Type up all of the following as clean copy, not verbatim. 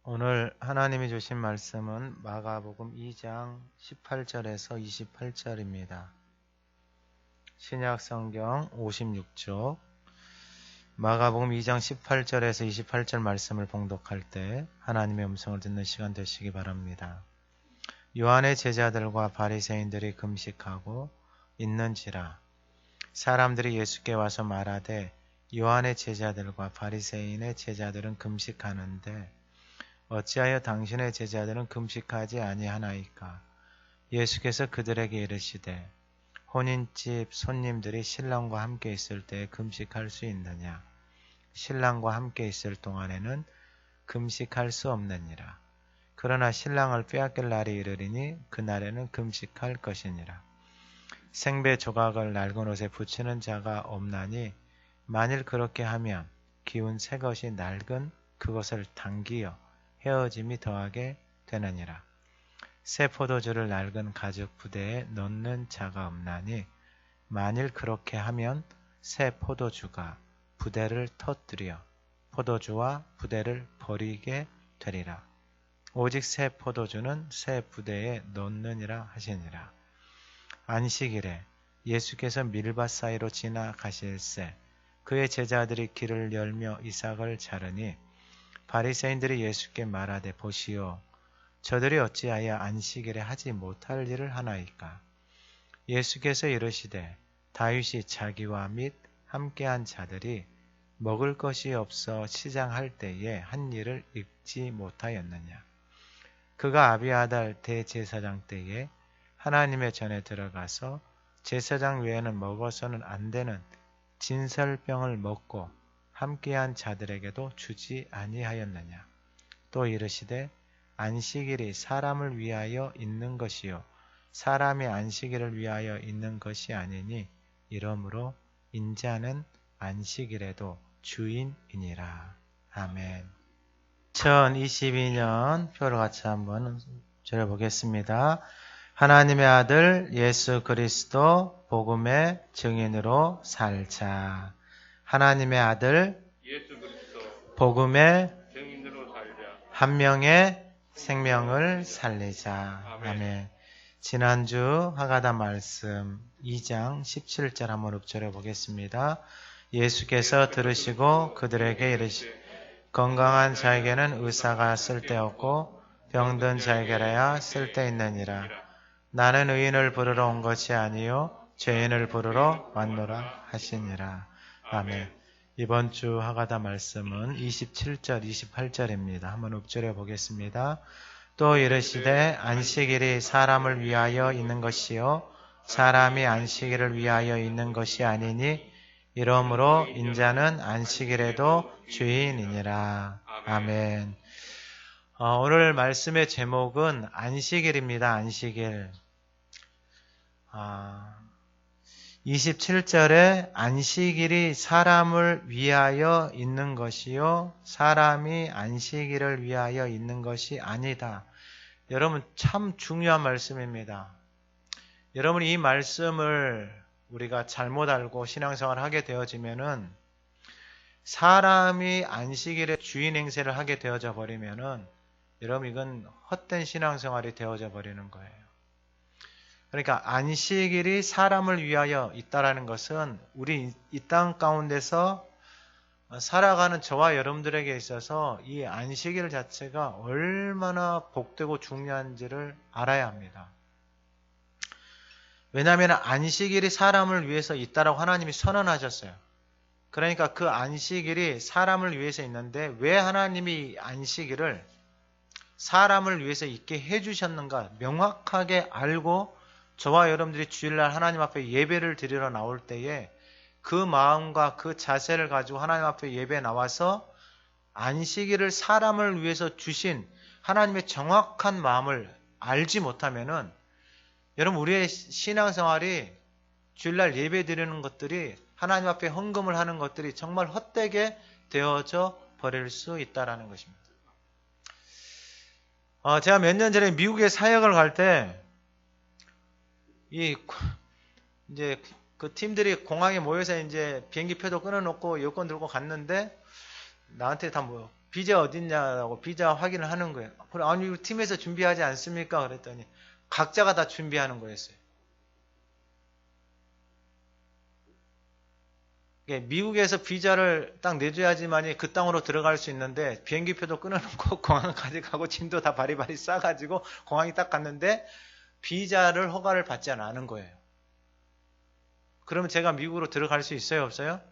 오늘 하나님이 주신 말씀은 마가복음 2장 18절에서 28절입니다. 신약성경 56쪽 마가복음 2장 18절에서 28절 말씀을 봉독할 때 하나님의 음성을 듣는 시간 되시기 바랍니다. 요한의 제자들과 바리새인들이 금식하고 있는지라 사람들이 예수께 와서 말하되 요한의 제자들과 바리새인의 제자들은 금식하는데 어찌하여 당신의 제자들은 금식하지 아니하나이까? 예수께서 그들에게 이르시되 혼인집 손님들이 신랑과 함께 있을 때에 금식할 수 있느냐? 신랑과 함께 있을 동안에는 금식할 수 없느니라. 그러나 신랑을 빼앗길 날이 이르리니 그날에는 금식할 것이니라. 생배 조각을 낡은 옷에 붙이는 자가 없나니 만일 그렇게 하면 기운 새 것이 낡은 그것을 당기어 헤어짐이 더하게 되느니라. 새 포도주를 낡은 가죽 부대에 넣는 자가 없나니 만일 그렇게 하면 새 포도주가 부대를 터뜨려 포도주와 부대를 버리게 되리라. 오직 새 포도주는 새 부대에 넣느니라 하시니라. 안식일에 예수께서 밀밭 사이로 지나가실새 그의 제자들이 길을 열며 이삭을 자르니 바리새인들이 예수께 말하되 보시오 저들이 어찌하여 안식일에 하지 못할 일을 하나이까? 예수께서 이르시되 다윗이 자기와 및 함께한 자들이 먹을 것이 없어 시장할 때에 한 일을 읽지 못하였느냐? 그가 아비아달 대제사장 때에 하나님의 전에 들어가서 제사장 외에는 먹어서는 안 되는 진설병을 먹고 함께한 자들에게도 주지 아니하였느냐? 또 이르시되 안식일이 사람을 위하여 있는 것이요 사람이 안식일을 위하여 있는 것이 아니니 이러므로 인자는 안식일에도 주인이니라. 아멘. 2022년 표를 같이 한번 줄여보겠습니다. 하나님의 아들 예수 그리스도 복음의 증인으로 살자. 하나님의 아들 예수 그리스도 복음의 증인으로 살자. 한 명의 생명을 살리자. 아멘. 지난주 하가다 말씀 2장 17절 한번 읊조려 보겠습니다. 예수께서 들으시고 그들에게 이르시되 건강한 자에게는 의사가 쓸데없고 병든 자에게라야 쓸데있느니라. 나는 의인을 부르러 온 것이 아니요 죄인을 부르러 왔노라 하시니라. 아멘. 이번 주 하가다 말씀은 27절, 28절입니다. 한번 읊조려 보겠습니다. 또 이르시되 안식일이 사람을 위하여 있는 것이요 사람이 안식일을 위하여 있는 것이 아니니 이러므로 인자는 안식일에도 주인이니라. 아멘. 오늘 말씀의 제목은 안식일입니다. 안식일. 27절에 안식일이 사람을 위하여 있는 것이요 사람이 안식일을 위하여 있는 것이 아니다. 여러분 참 중요한 말씀입니다. 여러분 이 말씀을 우리가 잘못 알고 신앙생활을 하게 되어지면은 사람이 안식일의 주인 행세를 하게 되어져 버리면은 여러분 이건 헛된 신앙생활이 되어져 버리는 거예요. 그러니까 안식일이 사람을 위하여 있다라는 것은 우리 이 땅 가운데서 살아가는 저와 여러분들에게 있어서 이 안식일 자체가 얼마나 복되고 중요한지를 알아야 합니다. 왜냐하면 안식일이 사람을 위해서 있다라고 하나님이 선언하셨어요. 그러니까 그 안식일이 사람을 위해서 있는데 왜 하나님이 안식일을 사람을 위해서 있게 해주셨는가 명확하게 알고 저와 여러분들이 주일날 하나님 앞에 예배를 드리러 나올 때에 그 마음과 그 자세를 가지고 하나님 앞에 예배에 나와서 안식일을 사람을 위해서 주신 하나님의 정확한 마음을 알지 못하면은 여러분 우리의 신앙생활이 주일날 예배 드리는 것들이 하나님 앞에 헌금을 하는 것들이 정말 헛되게 되어져 버릴 수 있다라는 것입니다. 제가 몇 년 전에 미국에 사역을 갈 때 이제 그 팀들이 공항에 모여서 이제 비행기표도 끊어놓고 여권 들고 갔는데 나한테 다 비자 어딨냐고 비자 확인을 하는 거예요. 아니 우리 팀에서 준비하지 않습니까? 그랬더니 각자가 다 준비하는 거였어요. 미국에서 비자를 딱 내줘야지만이 그 땅으로 들어갈 수 있는데 비행기표도 끊어놓고 공항까지 가고 짐도 다 바리바리 싸가지고 공항에 딱 갔는데 비자를 허가를 받지 않은 거예요. 그러면 제가 미국으로 들어갈 수 있어요? 없어요?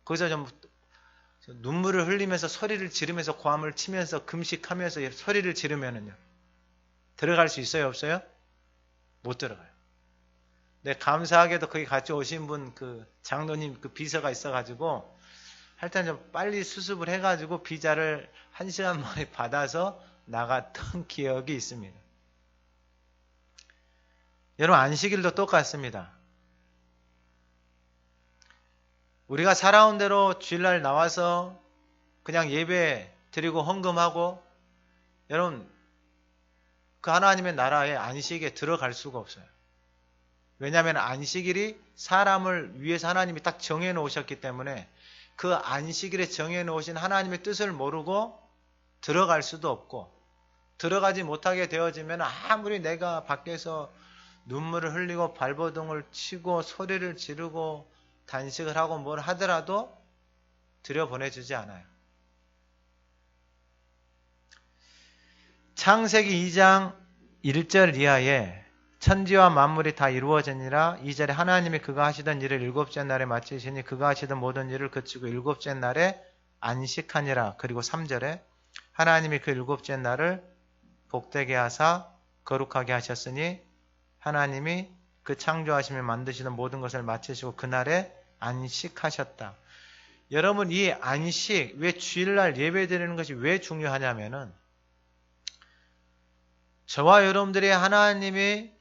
거기서 좀 눈물을 흘리면서 소리를 지르면서 고함을 치면서 금식하면서 소리를 지르면은요 들어갈 수 있어요? 없어요? 못 들어가요. 네, 감사하게도 거기 같이 오신 분 그 장로님 그 비서가 있어가지고 하여튼 좀 빨리 수습을 해가지고 비자를 1시간 만에 받아서 나갔던 기억이 있습니다. 여러분 안식일도 똑같습니다. 우리가 살아온 대로 주일날 나와서 그냥 예배 드리고 헌금하고 여러분 그 하나님의 나라에 안식에 들어갈 수가 없어요. 왜냐하면 안식일이 사람을 위해서 하나님이 딱 정해 놓으셨기 때문에 그 안식일에 정해 놓으신 하나님의 뜻을 모르고 들어갈 수도 없고 들어가지 못하게 되어지면 아무리 내가 밖에서 눈물을 흘리고 발버둥을 치고 소리를 지르고 단식을 하고 뭘 하더라도 들여보내주지 않아요. 창세기 2장 1절 이하에 천지와 만물이 다 이루어지니라. 2절에 하나님이 그가 하시던 일을 일곱째 날에 마치시니 그가 하시던 모든 일을 그치고 일곱째 날에 안식하니라. 그리고 3절에 하나님이 그 일곱째 날을 복되게 하사 거룩하게 하셨으니 하나님이 그 창조하시며 만드시던 모든 것을 마치시고 그날에 안식하셨다. 여러분 이 안식 왜 주일날 예배드리는 것이 왜 중요하냐면은 저와 여러분들이 하나님이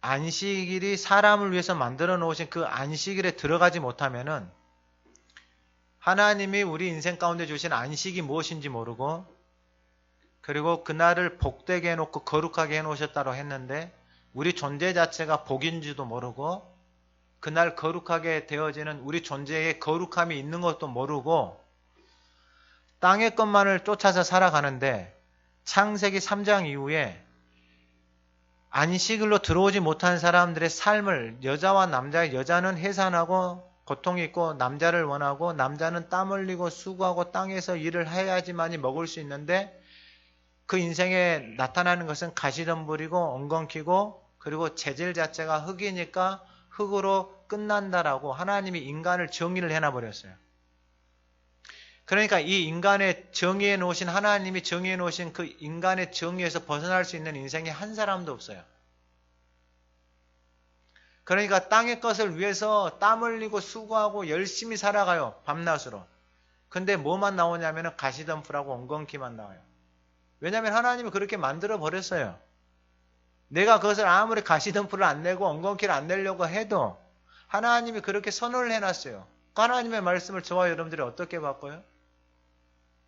안식일이 사람을 위해서 만들어 놓으신 그 안식일에 들어가지 못하면은 하나님이 우리 인생 가운데 주신 안식이 무엇인지 모르고 그리고 그날을 복되게 해놓고 거룩하게 해놓으셨다고 했는데 우리 존재 자체가 복인지도 모르고 그날 거룩하게 되어지는 우리 존재에 거룩함이 있는 것도 모르고 땅의 것만을 쫓아서 살아가는데 창세기 3장 이후에 안식일로 들어오지 못한 사람들의 삶을 여자와 남자의 여자는 해산하고 고통이 있고 남자를 원하고 남자는 땀 흘리고 수고하고 땅에서 일을 해야지만이 먹을 수 있는데 그 인생에 나타나는 것은 가시덤불이고 엉겅퀴고 그리고 재질 자체가 흙이니까 흙으로 끝난다라고 하나님이 인간을 정의를 해놔버렸어요. 그러니까 이 인간의 정의해 놓으신 하나님이 정의해 놓으신 그 인간의 정의에서 벗어날 수 있는 인생이 한 사람도 없어요. 그러니까 땅의 것을 위해서 땀 흘리고 수고하고 열심히 살아가요. 밤낮으로. 근데 뭐만 나오냐면 가시덤불하고 엉겅퀴만 나와요. 왜냐하면 하나님이 그렇게 만들어 버렸어요. 내가 그것을 아무리 가시덤불을 안 내고 엉겅퀴를 안 내려고 해도 하나님이 그렇게 선언을 해놨어요. 그 하나님의 말씀을 저와 여러분들이 어떻게 바꿔요?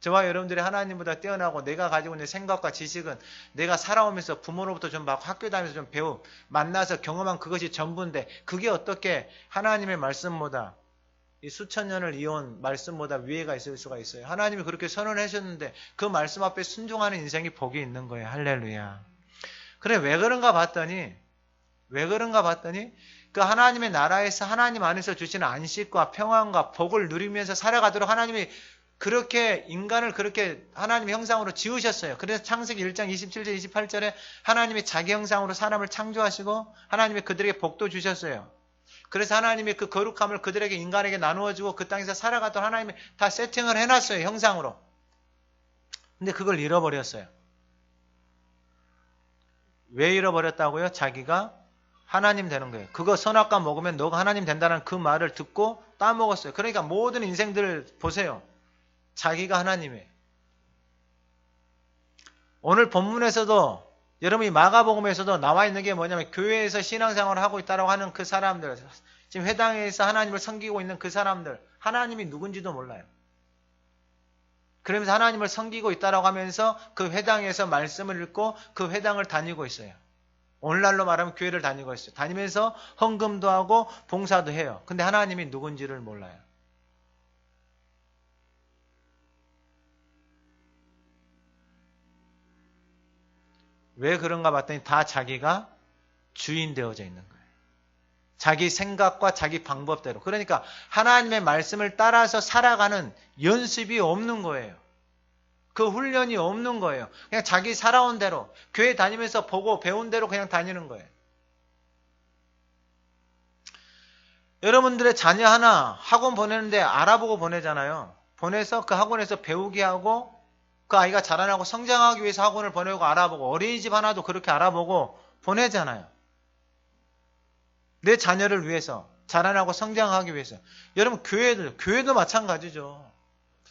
저와 여러분들이 하나님보다 뛰어나고 내가 가지고 있는 생각과 지식은 내가 살아오면서 부모로부터 좀 받고 학교 다니면서 좀 배우 만나서 경험한 그것이 전부인데 그게 어떻게 하나님의 말씀보다 이 수천 년을 이어온 말씀보다 위에가 있을 수가 있어요. 하나님이 그렇게 선언하셨는데 그 말씀 앞에 순종하는 인생이 복이 있는 거예요. 할렐루야. 그래 왜 그런가 봤더니 그 하나님의 나라에서 하나님 안에서 주시는 안식과 평안과 복을 누리면서 살아가도록 하나님이 그렇게 인간을 그렇게 하나님의 형상으로 지으셨어요. 그래서 창세기 1장 27절 28절에 하나님이 자기 형상으로 사람을 창조하시고 하나님이 그들에게 복도 주셨어요. 그래서 하나님이 그 거룩함을 그들에게 인간에게 나누어주고 그 땅에서 살아가도록 하나님이 다 세팅을 해놨어요. 형상으로. 근데 그걸 잃어버렸어요. 왜 잃어버렸다고요? 자기가 하나님 되는 거예요. 그거 선악과 먹으면 너가 하나님 된다는 그 말을 듣고 따먹었어요. 그러니까 모든 인생들을 보세요. 자기가 하나님이에요. 오늘 본문에서도 여러분이 마가복음에서도 나와 있는 게 뭐냐면 교회에서 신앙생활을 하고 있다고 하는 그 사람들, 지금 회당에서 하나님을 섬기고 있는 그 사람들, 하나님이 누군지도 몰라요. 그러면서 하나님을 섬기고 있다고 하면서 그 회당에서 말씀을 읽고 그 회당을 다니고 있어요. 오늘날로 말하면 교회를 다니고 있어요. 다니면서 헌금도 하고 봉사도 해요. 근데 하나님이 누군지를 몰라요. 왜 그런가 봤더니 다 자기가 주인 되어져 있는 거예요. 자기 생각과 자기 방법대로. 그러니까 하나님의 말씀을 따라서 살아가는 연습이 없는 거예요. 그 훈련이 없는 거예요. 그냥 자기 살아온 대로, 교회 다니면서 보고 배운 대로 그냥 다니는 거예요. 여러분들의 자녀 하나 학원 보내는데 알아보고 보내잖아요. 보내서 그 학원에서 배우게 하고 그 아이가 자라나고 성장하기 위해서 학원을 보내고 알아보고 어린이집 하나도 그렇게 알아보고 보내잖아요. 내 자녀를 위해서 자라나고 성장하기 위해서. 여러분 교회도 마찬가지죠.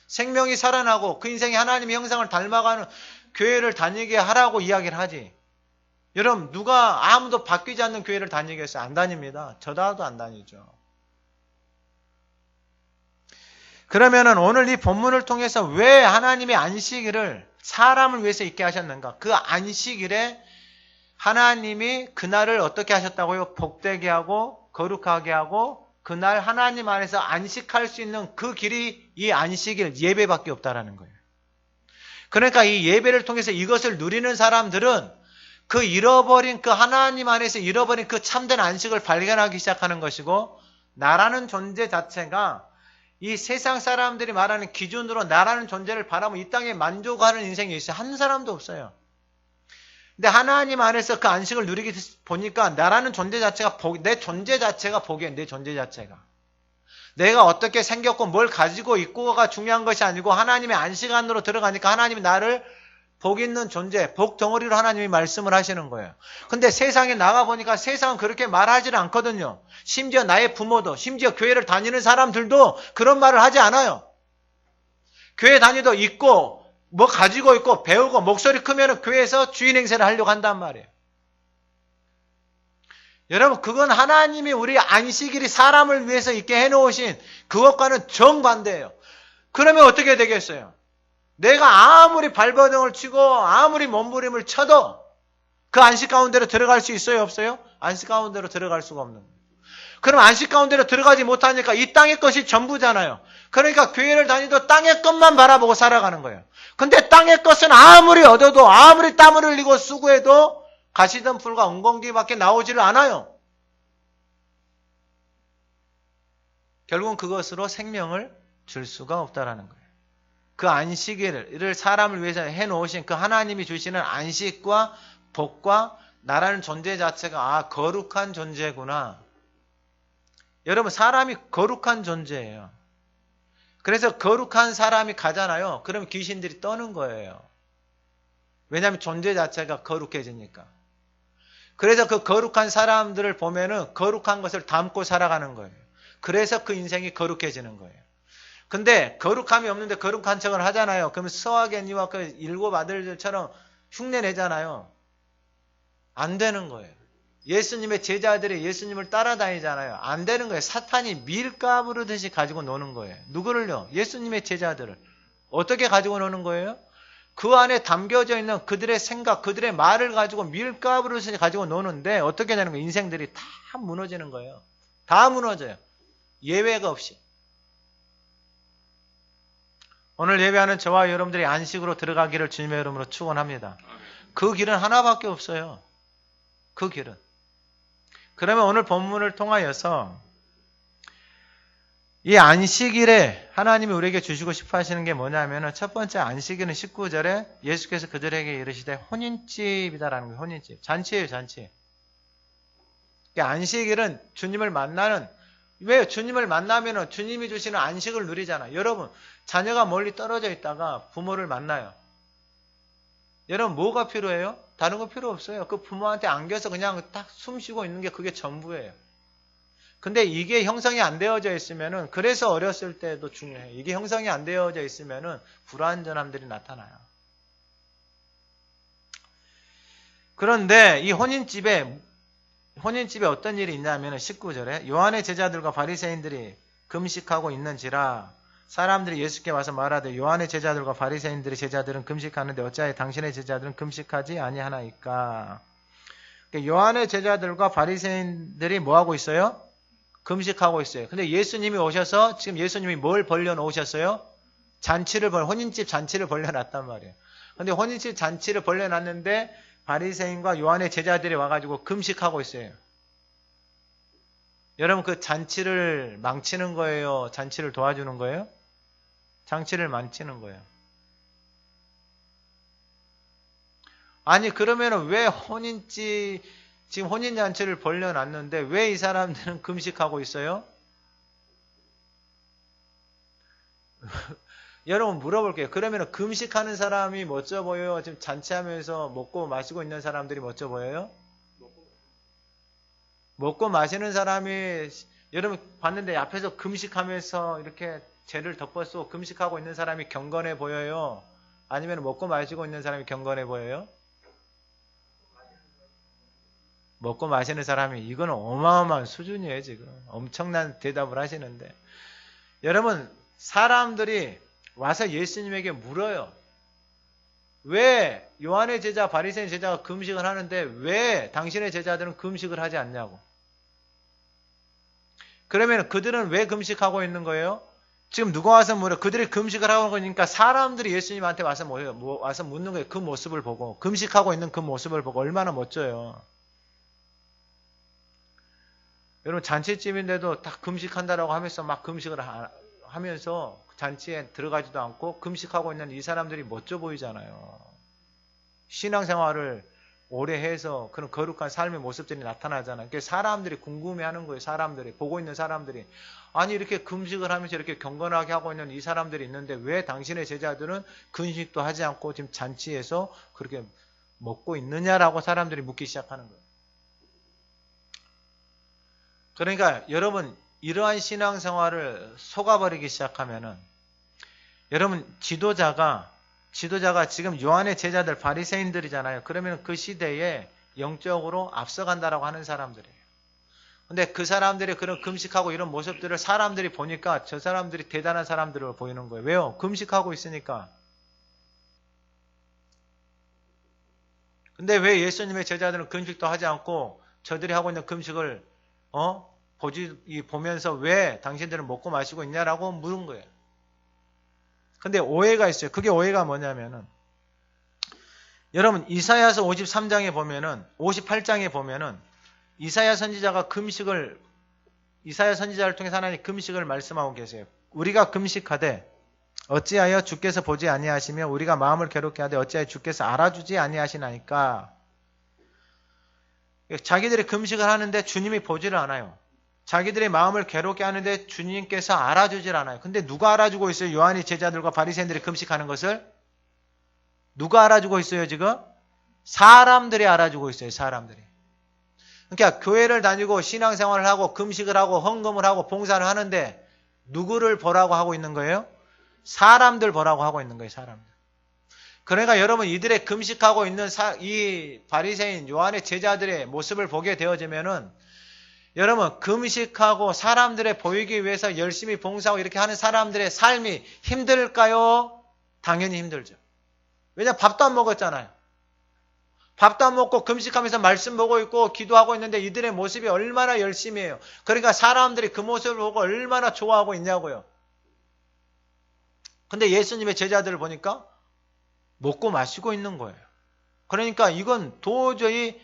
생명이 살아나고 그 인생이 하나님의 형상을 닮아가는 교회를 다니게 하라고 이야기를 하지. 여러분 누가 아무도 바뀌지 않는 교회를 다니겠어요? 안 다닙니다. 저다도 안 다니죠. 그러면은 오늘 이 본문을 통해서 왜 하나님의 안식일을 사람을 위해서 있게 하셨는가? 그 안식일에 하나님이 그날을 어떻게 하셨다고요? 복되게 하고 거룩하게 하고 그날 하나님 안에서 안식할 수 있는 그 길이 이 안식일 예배밖에 없다라는 거예요. 그러니까 이 예배를 통해서 이것을 누리는 사람들은 그 잃어버린 그 하나님 안에서 잃어버린 그 참된 안식을 발견하기 시작하는 것이고, 나라는 존재 자체가 이 세상 사람들이 말하는 기준으로 나라는 존재를 바라보면 이 땅에 만족하는 인생이 있어요. 한 사람도 없어요. 근데 하나님 안에서 그 안식을 누리기 보니까 나라는 존재 자체가 내 존재 자체가 복이에요. 내 존재 자체가. 내가 어떻게 생겼고 뭘 가지고 있고가 중요한 것이 아니고 하나님의 안식 안으로 들어가니까 하나님이 나를 복 있는 존재, 복 덩어리로 하나님이 말씀을 하시는 거예요. 근데 세상에 나가보니까 세상은 그렇게 말하지 않거든요. 심지어 나의 부모도, 심지어 교회를 다니는 사람들도 그런 말을 하지 않아요. 교회 다니도 있고, 뭐 가지고 있고, 배우고, 목소리 크면 교회에서 주인 행세를 하려고 한단 말이에요. 여러분, 그건 하나님이 우리 안식일이 사람을 위해서 있게 해놓으신 그것과는 정반대예요. 그러면 어떻게 되겠어요? 내가 아무리 발버둥을 치고 아무리 몸부림을 쳐도 그 안식 가운데로 들어갈 수 있어요? 없어요? 안식 가운데로 들어갈 수가 없는 거예요. 그럼 안식 가운데로 들어가지 못하니까 이 땅의 것이 전부잖아요. 그러니까 교회를 다니도 땅의 것만 바라보고 살아가는 거예요. 근데 땅의 것은 아무리 얻어도 아무리 땀을 흘리고 수고해도 가시던 풀과 엉겅퀴밖에 나오지를 않아요. 결국은 그것으로 생명을 줄 수가 없다라는 거예요. 그 안식일을 사람을 위해서 해놓으신 그 하나님이 주시는 안식과 복과 나라는 존재 자체가 거룩한 존재구나. 여러분 사람이 거룩한 존재예요. 그래서 거룩한 사람이 가잖아요. 그럼 귀신들이 떠는 거예요. 왜냐하면 존재 자체가 거룩해지니까. 그래서 그 거룩한 사람들을 보면은 거룩한 것을 담고 살아가는 거예요. 그래서 그 인생이 거룩해지는 거예요. 근데 거룩함이 없는데 거룩한 척을 하잖아요. 그러면 스와겐이와 그 일곱 아들들처럼 흉내내잖아요. 안 되는 거예요. 예수님의 제자들이 예수님을 따라다니잖아요. 안 되는 거예요. 사탄이 밀가부르듯이 가지고 노는 거예요. 누구를요? 예수님의 제자들을. 어떻게 가지고 노는 거예요? 그 안에 담겨져 있는 그들의 생각, 그들의 말을 가지고 밀가부르듯이 가지고 노는데 어떻게 되는 거예요? 인생들이 다 무너지는 거예요. 다 무너져요. 예외가 없이. 오늘 예배하는 저와 여러분들이 안식으로 들어가기를 주님의 이름으로 축원합니다. 그 길은 하나밖에 없어요. 그 길은. 그러면 오늘 본문을 통하여서 이 안식일에 하나님이 우리에게 주시고 싶어 하시는 게 뭐냐면은 첫 번째 안식일은 19절에 예수께서 그들에게 이르시되 혼인집이다라는 거예요. 혼인집. 잔치예요, 잔치. 안식일은 주님을 만나는, 왜요? 주님을 만나면은 주님이 주시는 안식을 누리잖아요. 여러분, 자녀가 멀리 떨어져 있다가 부모를 만나요. 여러분, 뭐가 필요해요? 다른 거 필요 없어요. 그 부모한테 안겨서 그냥 딱 숨 쉬고 있는 게 그게 전부예요. 근데 이게 형성이 안 되어져 있으면은, 그래서 어렸을 때도 중요해요. 이게 형성이 안 되어져 있으면은 불완전함들이 나타나요. 그런데 이 혼인집에 어떤 일이 있냐면 19절에 요한의 제자들과 바리새인들이 금식하고 있는지라 사람들이 예수께 와서 말하되 요한의 제자들과 바리새인들의 제자들은 금식하는데 어찌하여 당신의 제자들은 금식하지 아니하나이까. 요한의 제자들과 바리새인들이 뭐하고 있어요? 금식하고 있어요. 근데 예수님이 오셔서 지금 예수님이 뭘 벌려놓으셨어요? 혼인집 잔치를 벌려놨단 말이에요. 근데 혼인집 잔치를 벌려놨는데 바리새인과 요한의 제자들이 와가지고 금식하고 있어요. 여러분 그 잔치를 망치는 거예요? 잔치를 도와주는 거예요? 잔치를 망치는 거예요. 아니 그러면은 왜 지금 혼인잔치를 벌려놨는데 왜 이 사람들은 금식하고 있어요? 여러분 물어볼게요. 그러면 금식하는 사람이 멋져 보여요? 지금 잔치하면서 먹고 마시고 있는 사람들이 멋져 보여요? 먹고 마시는 사람이 여러분 봤는데 앞에서 금식하면서 이렇게 죄를 덮었고 금식하고 있는 사람이 경건해 보여요? 아니면 먹고 마시고 있는 사람이 경건해 보여요? 먹고 마시는 사람이 이거는 어마어마한 수준이에요. 지금 엄청난 대답을 하시는데 여러분 사람들이 와서 예수님에게 물어요. 왜 요한의 제자 바리새인 제자가 금식을 하는데 왜 당신의 제자들은 금식을 하지 않냐고. 그러면 그들은 왜 금식하고 있는 거예요? 지금 누가 와서 물어? 그들이 금식을 하고 있으니까 사람들이 예수님한테 와서 와서 묻는 거예요. 그 모습을 보고 금식하고 있는 그 모습을 보고 얼마나 멋져요. 여러분 잔치집인데도 다 금식한다라고 하면서 막 금식을 하면서 잔치에 들어가지도 않고 금식하고 있는 이 사람들이 멋져 보이잖아요. 신앙생활을 오래 해서 그런 거룩한 삶의 모습들이 나타나잖아요. 그러니까 사람들이 궁금해하는 거예요. 사람들이 보고 있는 사람들이 아니 이렇게 금식을 하면서 이렇게 경건하게 하고 있는 이 사람들이 있는데 왜 당신의 제자들은 금식도 하지 않고 지금 잔치에서 그렇게 먹고 있느냐라고 사람들이 묻기 시작하는 거예요. 그러니까 여러분 이러한 신앙생활을 속아버리기 시작하면은 여러분 지도자가 지금 요한의 제자들 바리새인들이잖아요. 그러면 그 시대에 영적으로 앞서간다라고 하는 사람들이에요. 근데 그 사람들이 그런 금식하고 이런 모습들을 사람들이 보니까 저 사람들이 대단한 사람들로 보이는 거예요. 왜요? 금식하고 있으니까. 근데 왜 예수님의 제자들은 금식도 하지 않고 저들이 하고 있는 금식을 보면서 왜 당신들은 먹고 마시고 있냐라고 물은 거예요. 근데 오해가 있어요. 그게 오해가 뭐냐면은 여러분 이사야서 53장에 보면은 58장에 보면은 이사야 선지자를 통해서 하나님 금식을 말씀하고 계세요. 우리가 금식하되 어찌하여 주께서 보지 아니하시며 우리가 마음을 괴롭게 하되 어찌하여 주께서 알아주지 아니하시나이까. 자기들이 금식을 하는데 주님이 보지를 않아요. 자기들의 마음을 괴롭게 하는데 주님께서 알아주질 않아요. 근데 누가 알아주고 있어요? 요한의 제자들과 바리새인들이 금식하는 것을? 누가 알아주고 있어요 지금? 사람들이 알아주고 있어요. 사람들이. 그러니까 교회를 다니고 신앙생활을 하고 금식을 하고 헌금을 하고 봉사를 하는데 누구를 보라고 하고 있는 거예요? 사람들 보라고 하고 있는 거예요. 사람들. 그러니까 여러분 이들의 금식하고 있는 이 바리새인 요한의 제자들의 모습을 보게 되어지면은 여러분 금식하고 사람들의 보이기 위해서 열심히 봉사하고 이렇게 하는 사람들의 삶이 힘들까요? 당연히 힘들죠. 왜냐하면 밥도 안 먹었잖아요. 밥도 안 먹고 금식하면서 말씀 보고 있고 기도하고 있는데 이들의 모습이 얼마나 열심히 해요. 그러니까 사람들이 그 모습을 보고 얼마나 좋아하고 있냐고요. 근데 예수님의 제자들을 보니까 먹고 마시고 있는 거예요. 그러니까 이건 도저히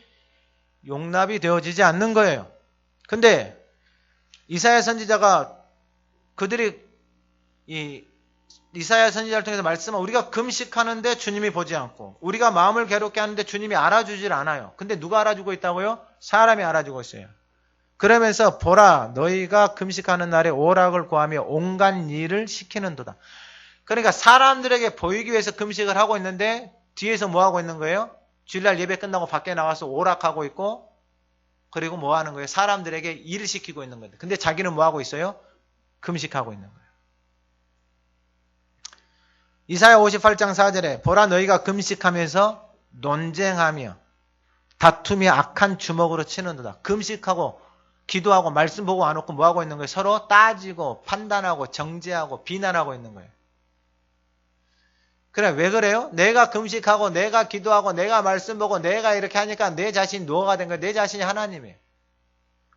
용납이 되어지지 않는 거예요. 근데 이사야 선지자가 그들이 이사야 선지자를 통해서 말씀은 우리가 금식하는데 주님이 보지 않고 우리가 마음을 괴롭게 하는데 주님이 알아주질 않아요. 근데 누가 알아주고 있다고요? 사람이 알아주고 있어요. 그러면서 보라 너희가 금식하는 날에 오락을 구하며 온갖 일을 시키는도다. 그러니까 사람들에게 보이기 위해서 금식을 하고 있는데 뒤에서 뭐 하고 있는 거예요? 주일날 예배 끝나고 밖에 나와서 오락하고 있고 그리고 뭐 하는 거예요? 사람들에게 일을 시키고 있는 건데. 근데 자기는 뭐 하고 있어요? 금식하고 있는 거예요. 이사야 58장 4절에 보라 너희가 금식하면서 논쟁하며 다툼이 악한 주먹으로 치는도다. 금식하고 기도하고 말씀 보고 안 오고 뭐 하고 있는 거예요? 서로 따지고 판단하고 정죄하고 비난하고 있는 거예요. 그래 왜 그래요? 내가 금식하고 내가 기도하고 내가 말씀 보고 내가 이렇게 하니까 내 자신이 노가 된 거예요. 내 자신이 하나님이에요.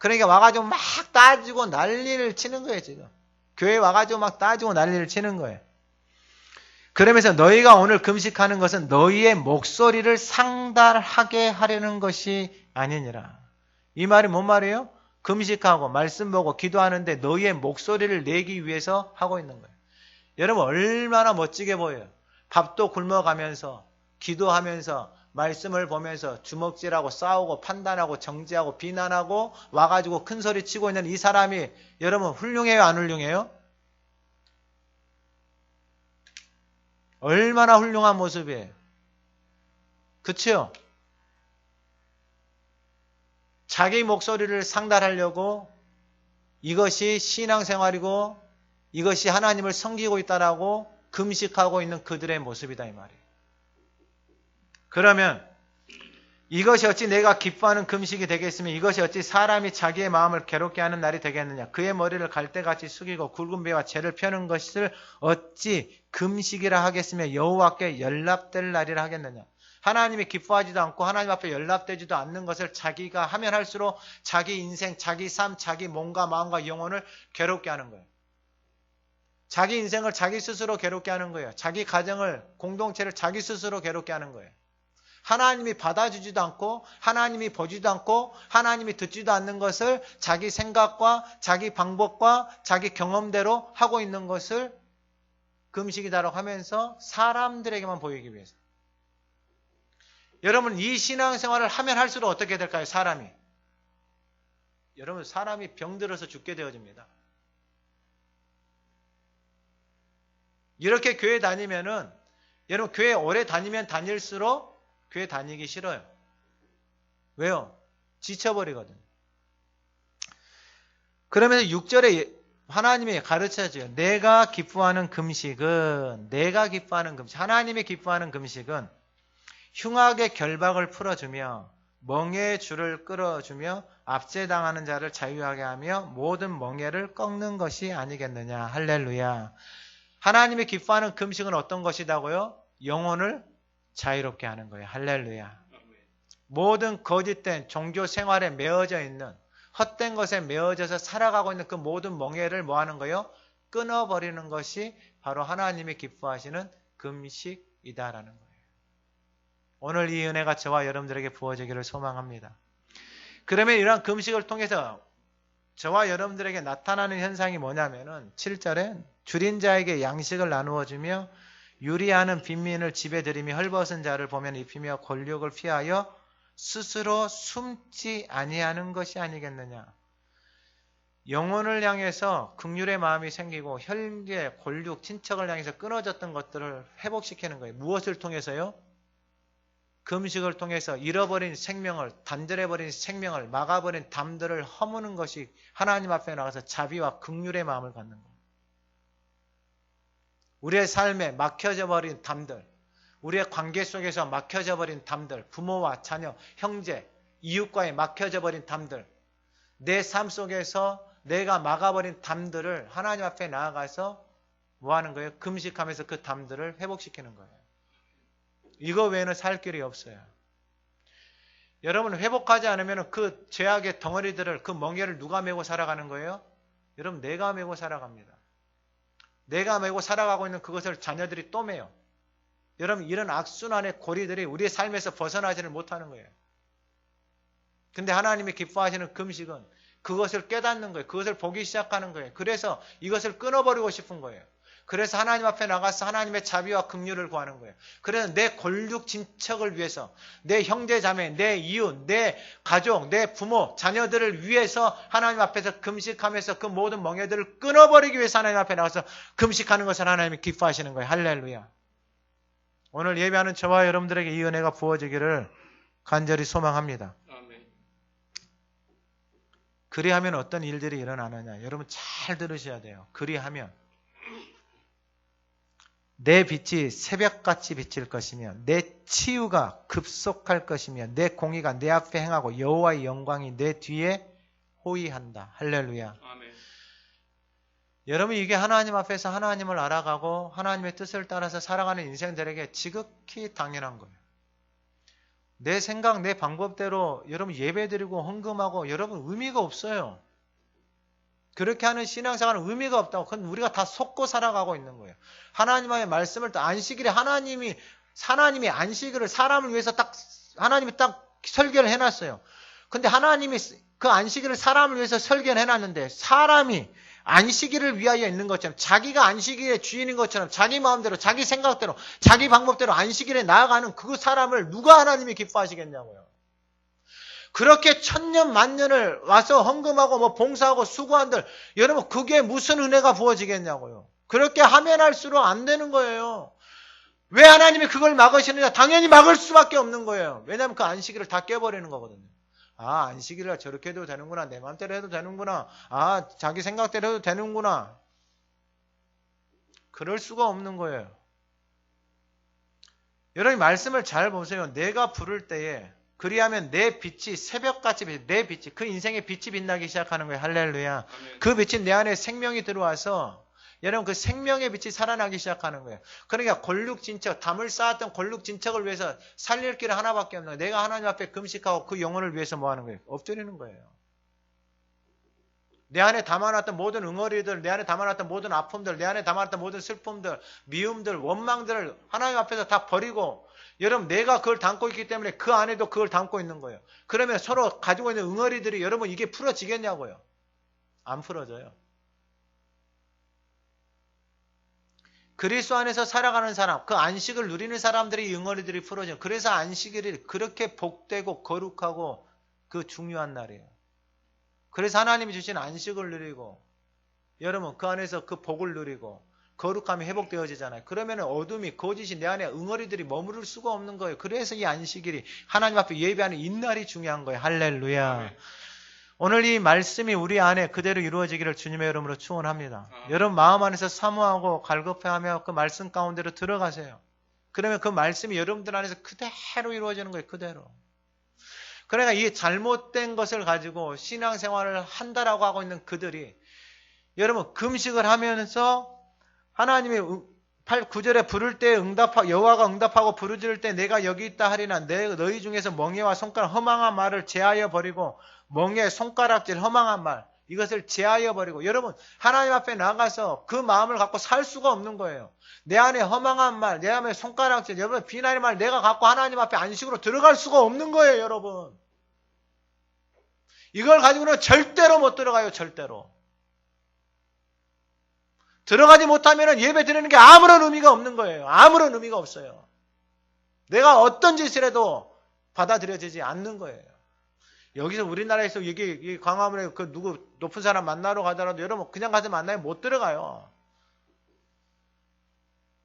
그러니까 와가지고 막 따지고 난리를 치는 거예요. 지금 교회 와가지고 막 따지고 난리를 치는 거예요. 그러면서 너희가 오늘 금식하는 것은 너희의 목소리를 상달하게 하려는 것이 아니니라. 이 말이 뭔 말이에요? 금식하고 말씀 보고 기도하는데 너희의 목소리를 내기 위해서 하고 있는 거예요. 여러분 얼마나 멋지게 보여요. 밥도 굶어가면서 기도하면서 말씀을 보면서 주먹질하고 싸우고 판단하고 정죄하고 비난하고 와가지고 큰 소리 치고 있는 이 사람이 여러분 훌륭해요? 안 훌륭해요? 얼마나 훌륭한 모습이에요. 그치요? 자기 목소리를 상달하려고 이것이 신앙생활이고 이것이 하나님을 섬기고 있다라고 금식하고 있는 그들의 모습이다 이 말이에요. 그러면 이것이 어찌 내가 기뻐하는 금식이 되겠으며 이것이 어찌 사람이 자기의 마음을 괴롭게 하는 날이 되겠느냐. 그의 머리를 갈대같이 숙이고 굵은 배와 재를 펴는 것을 어찌 금식이라 하겠으며 여호와께 연락될 날이라 하겠느냐. 하나님이 기뻐하지도 않고 하나님 앞에 연락되지도 않는 것을 자기가 하면 할수록 자기 인생, 자기 삶, 자기 몸과 마음과 영혼을 괴롭게 하는 거예요. 자기 인생을 자기 스스로 괴롭게 하는 거예요. 자기 가정을, 공동체를 자기 스스로 괴롭게 하는 거예요. 하나님이 받아주지도 않고 하나님이 보지도 않고 하나님이 듣지도 않는 것을 자기 생각과 자기 방법과 자기 경험대로 하고 있는 것을 금식이다라고 하면서 사람들에게만 보이기 위해서. 여러분 이 신앙생활을 하면 할수록 어떻게 될까요? 사람이. 여러분 사람이 병들어서 죽게 되어집니다. 이렇게 교회 다니면은 여러분 교회 오래 다니면 다닐수록 교회 다니기 싫어요. 왜요? 지쳐버리거든요. 그러면서 6절에 하나님이 가르쳐줘요. 내가 기뻐하는 금식은 하나님이 기뻐하는 금식은 흉악의 결박을 풀어주며 멍에의 줄을 끌어주며 압제당하는 자를 자유하게 하며 모든 멍에를 꺾는 것이 아니겠느냐. 할렐루야. 하나님이 기뻐하는 금식은 어떤 것이다고요? 영혼을 자유롭게 하는 거예요. 할렐루야. 모든 거짓된 종교 생활에 매어져 있는 헛된 것에 매어져서 살아가고 있는 그 모든 멍에를 뭐 하는 거예요? 끊어버리는 것이 바로 하나님이 기뻐하시는 금식이다라는 거예요. 오늘 이 은혜가 저와 여러분들에게 부어지기를 소망합니다. 그러면 이러한 금식을 통해서 저와 여러분들에게 나타나는 현상이 뭐냐면은 7절에 줄인 자에게 양식을 나누어 주며 유리하는 빈민을 집에 들이며 헐벗은 자를 보면 입히며 권력을 피하여 스스로 숨지 아니하는 것이 아니겠느냐. 영혼을 향해서 긍휼의 마음이 생기고 혈계, 권력, 친척을 향해서 끊어졌던 것들을 회복시키는 거예요. 무엇을 통해서요? 금식을 통해서 잃어버린 생명을, 단절해버린 생명을, 막아버린 담들을 허무는 것이 하나님 앞에 나가서 자비와 긍휼의 마음을 갖는 거예요. 우리의 삶에 막혀져 버린 담들, 우리의 관계 속에서 막혀져 버린 담들, 부모와 자녀, 형제, 이웃과의 막혀져 버린 담들, 내 삶 속에서 내가 막아버린 담들을 하나님 앞에 나아가서 뭐 하는 거예요? 금식하면서 그 담들을 회복시키는 거예요. 이거 외에는 살 길이 없어요. 여러분 회복하지 않으면 그 죄악의 덩어리들을, 그 멍에를 누가 메고 살아가는 거예요? 여러분 내가 메고 살아갑니다. 내가 메고 살아가고 있는 그것을 자녀들이 또 메요. 여러분 이런 악순환의 고리들이 우리의 삶에서 벗어나지를 못하는 거예요. 근데 하나님이 기뻐하시는 금식은 그것을 깨닫는 거예요. 그것을 보기 시작하는 거예요. 그래서 이것을 끊어버리고 싶은 거예요. 그래서 하나님 앞에 나가서 하나님의 자비와 긍휼을 구하는 거예요. 그래서 내 골육 친척을 위해서, 내 형제 자매, 내 이웃, 내 가족, 내 부모, 자녀들을 위해서 하나님 앞에서 금식하면서 그 모든 멍에들을 끊어버리기 위해서 하나님 앞에 나가서 금식하는 것을 하나님이 기뻐하시는 거예요. 할렐루야. 오늘 예배하는 저와 여러분들에게 이 은혜가 부어지기를 간절히 소망합니다. 아멘. 그리하면 어떤 일들이 일어나느냐. 여러분 잘 들으셔야 돼요. 그리하면 내 빛이 새벽같이 비칠 것이며 내 치유가 급속할 것이며 내 공의가 내 앞에 행하고 여호와의 영광이 내 뒤에 호위한다. 할렐루야. 아멘. 여러분 이게 하나님 앞에서 하나님을 알아가고 하나님의 뜻을 따라서 살아가는 인생들에게 지극히 당연한 거예요. 내 생각, 내 방법대로 여러분 예배드리고 헌금하고 여러분 의미가 없어요. 그렇게 하는 신앙생활은 의미가 없다고. 그건 우리가 다 속고 살아가고 있는 거예요. 하나님의 말씀을 또 안식일에 하나님이 안식일을 사람을 위해서 하나님이 딱 설계를 해놨어요. 근데 하나님이 그 안식일을 사람을 위해서 설계를 해놨는데 사람이 안식일을 위하여 있는 것처럼 자기가 안식일의 주인인 것처럼 자기 마음대로 자기 생각대로 자기 방법대로 안식일에 나아가는 그 사람을 누가 하나님이 기뻐하시겠냐고요. 그렇게 천년 만년을 와서 헌금하고 뭐 봉사하고 수고한들 여러분 그게 무슨 은혜가 부어지겠냐고요. 그렇게 하면 할수록 안 되는 거예요. 왜 하나님이 그걸 막으시느냐? 당연히 막을 수밖에 없는 거예요. 왜냐하면 그 안식일을 다 깨버리는 거거든요. 아, 안식일을 저렇게 해도 되는구나. 내 마음대로 해도 되는구나. 아, 자기 생각대로 해도 되는구나. 그럴 수가 없는 거예요. 여러분 말씀을 잘 보세요. 내가 부를 때에 그리하면 내 빛이 새벽같이 내 빛이 그 인생의 빛이 빛나기 시작하는 거예요. 할렐루야. 그 빛이 내 안에 생명이 들어와서 여러분 그 생명의 빛이 살아나기 시작하는 거예요. 그러니까 골육진척, 담을 쌓았던 골육진척을 위해서 살릴 길은 하나밖에 없는 거예요. 내가 하나님 앞에 금식하고 그 영혼을 위해서 뭐 하는 거예요? 엎드리는 거예요. 내 안에 담아놨던 모든 응어리들, 내 안에 담아놨던 모든 아픔들, 내 안에 담아놨던 모든 슬픔들, 미움들, 원망들을 하나님 앞에서 다 버리고 여러분 내가 그걸 담고 있기 때문에 그 안에도 그걸 담고 있는 거예요. 그러면 서로 가지고 있는 응어리들이 여러분 이게 풀어지겠냐고요. 안 풀어져요. 그리스도 안에서 살아가는 사람, 그 안식을 누리는 사람들이 응어리들이 풀어져요. 그래서 안식일이 그렇게 복되고 거룩하고 그 중요한 날이에요. 그래서 하나님이 주신 안식을 누리고 여러분 그 안에서 그 복을 누리고 거룩함이 회복되어지잖아요. 그러면 어둠이 거짓이 내 안에 응어리들이 머무를 수가 없는 거예요. 그래서 이 안식일이 하나님 앞에 예배하는 이날이 중요한 거예요. 할렐루야. 오늘 이 말씀이 우리 안에 그대로 이루어지기를 주님의 이름으로 축원합니다. 여러분 마음 안에서 사모하고 갈급해하며 그 말씀 가운데로 들어가세요. 그러면 그 말씀이 여러분들 안에서 그대로 이루어지는 거예요. 그대로. 그러니까 이 잘못된 것을 가지고 신앙생활을 한다라고 하고 있는 그들이 여러분 금식을 하면서 하나님이 9절에 부를 때 여호와가 응답하고 부르짖을 때 내가 여기 있다 하리나 너희 중에서 멍에와 손가락 허망한 말을 제하여 버리고 멍에 손가락질 허망한 말 이것을 제하여 버리고 여러분 하나님 앞에 나가서 그 마음을 갖고 살 수가 없는 거예요. 내 안에 허망한 말, 내 안에 손가락질, 여러분 비난의 말 내가 갖고 하나님 앞에 안식으로 들어갈 수가 없는 거예요. 여러분 이걸 가지고는 절대로 못 들어가요. 절대로. 들어가지 못하면 예배 드리는 게 아무런 의미가 없는 거예요. 아무런 의미가 없어요. 내가 어떤 짓을 해도 받아들여지지 않는 거예요. 여기서 우리나라에서 여기 광화문에 그 누구 높은 사람 만나러 가더라도 여러분 그냥 가서 만나면 못 들어가요.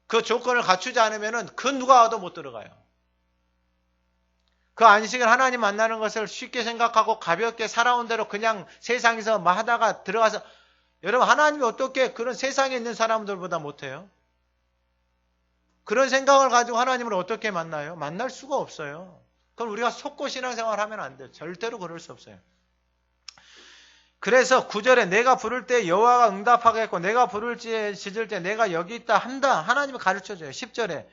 그 조건을 갖추지 않으면 그 누가 와도 못 들어가요. 그 안식을 하나님 만나는 것을 쉽게 생각하고 가볍게 살아온 대로 그냥 세상에서 뭐 하다가 들어가서 여러분 하나님이 어떻게 그런 세상에 있는 사람들보다 못해요? 그런 생각을 가지고 하나님을 어떻게 만나요? 만날 수가 없어요. 그럼 우리가 속고 신앙생활 하면 안 돼요. 절대로 그럴 수 없어요. 그래서 9절에 내가 부를 때 여호와가 응답하겠고 내가 부르짖을 때 내가 여기 있다 한다. 하나님이 가르쳐줘요. 10절에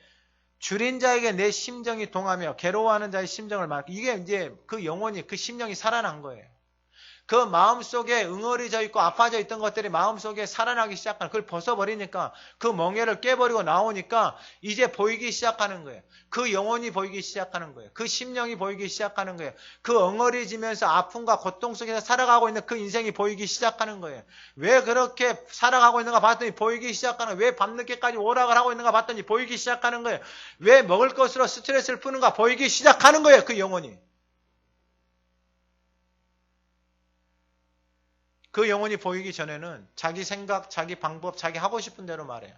줄인 자에게 내 심정이 동하며 괴로워하는 자의 심정을 이게 이제 그 영혼이 그 심령이 살아난 거예요. 그 마음속에 응어리져 있고 아파져 있던 것들이 마음속에 살아나기 시작하는 그걸 벗어버리니까 그 멍에를 깨버리고 나오니까 이제 보이기 시작하는 거예요. 그 영혼이 보이기 시작하는 거예요. 그 심령이 보이기 시작하는 거예요. 그 엉어리지면서 아픔과 고통 속에서 살아가고 있는 그 인생이 보이기 시작하는 거예요. 왜 그렇게 살아가고 있는가 봤더니 보이기 시작하는 거예요. 왜 밤늦게까지 오락을 하고 있는가 봤더니 보이기 시작하는 거예요. 왜 먹을 것으로 스트레스를 푸는가 보이기 시작하는 거예요. 그 영혼이. 그 영혼이 보이기 전에는 자기 생각, 자기 방법, 자기 하고 싶은 대로 말해요.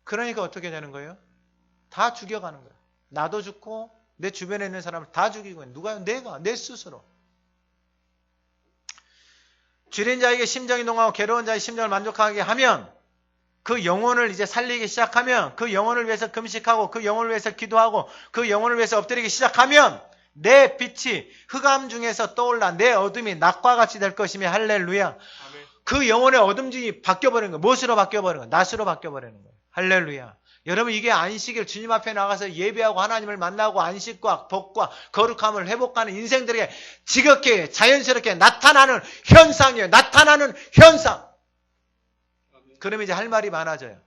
그러니까 어떻게 되는 거예요? 다 죽여가는 거예요. 나도 죽고 내 주변에 있는 사람을 다 죽이고 있는 누가요? 내가, 내 스스로. 줄인 자에게 심정이 동하고 괴로운 자의 심정을 만족하게 하면 그 영혼을 이제 살리기 시작하면 그 영혼을 위해서 금식하고 그 영혼을 위해서 기도하고 그 영혼을 위해서 엎드리기 시작하면 내 빛이 흑암 중에서 떠올라 내 어둠이 낮과 같이 될 것이며 할렐루야. 아멘. 그 영혼의 어둠이 바뀌어버리는 거예요. 무엇으로 바뀌어버리는 거예요? 낫으로 바뀌어버리는 거예요. 할렐루야. 여러분 이게 안식일 주님 앞에 나가서 예배하고 하나님을 만나고 안식과 복과 거룩함을 회복하는 인생들에게 지극히 자연스럽게 나타나는 현상이에요. 나타나는 현상. 그러면 이제 할 말이 많아져요.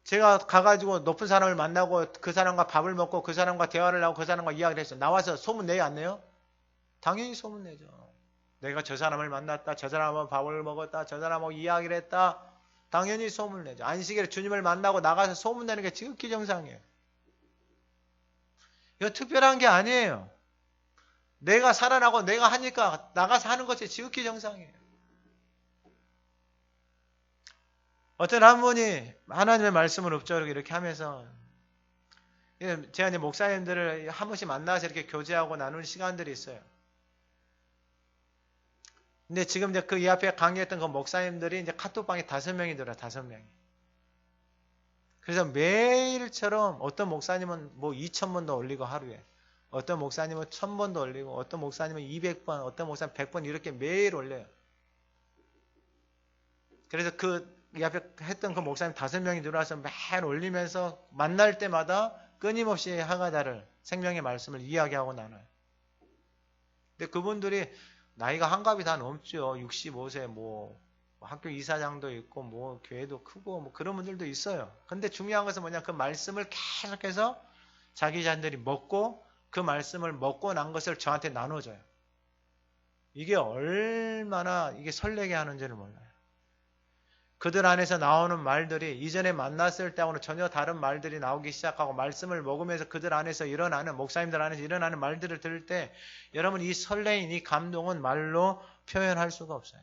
제가 가가지고 높은 사람을 만나고 그 사람과 밥을 먹고 그 사람과 대화를 하고 그 사람과 이야기를 했어요. 나와서 소문 내요 안 내요? 당연히 소문 내죠. 내가 저 사람을 만났다. 저 사람하고 밥을 먹었다. 저 사람하고 이야기를 했다. 당연히 소문을 내죠. 안식일에 주님을 만나고 나가서 소문내는 게 지극히 정상이에요. 이거 특별한 게 아니에요. 내가 살아나고 내가 하니까 나가서 하는 것이 지극히 정상이에요. 어떤 한 분이 하나님의 말씀을 읊조리고 이렇게 하면서 제가 이제 목사님들을 한 번씩 만나서 이렇게 교제하고 나누는 시간들이 있어요. 근데 지금 이제 그 이 앞에 강의했던 그 목사님들이 이제 카톡방에 5명이 들어요. 5명이. 그래서 매일처럼 어떤 목사님은 뭐 2,000번도 올리고 하루에, 어떤 목사님은 1,000번도 올리고, 어떤 목사님은 200번, 어떤 목사님은 100번 이렇게 매일 올려요. 그래서 이 앞에 했던 그 목사님 5명이 들어와서 매일 올리면서 만날 때마다 끊임없이 하가다를 생명의 말씀을 이야기하고 나눠요. 근데 그분들이 나이가 한갑이 다 넘죠. 65세 뭐 학교 이사장도 있고 뭐 교회도 크고 뭐 그런 분들도 있어요. 근데 중요한 것은 뭐냐, 그 말씀을 계속해서 자기 자녀들이 먹고 그 말씀을 먹고 난 것을 저한테 나눠줘요. 이게 얼마나 이게 설레게 하는지를 몰라요. 그들 안에서 나오는 말들이 이전에 만났을 때하고는 전혀 다른 말들이 나오기 시작하고, 말씀을 먹으면서 그들 안에서 일어나는, 목사님들 안에서 일어나는 말들을 들을 때 여러분 이 설레임, 이 감동은 말로 표현할 수가 없어요.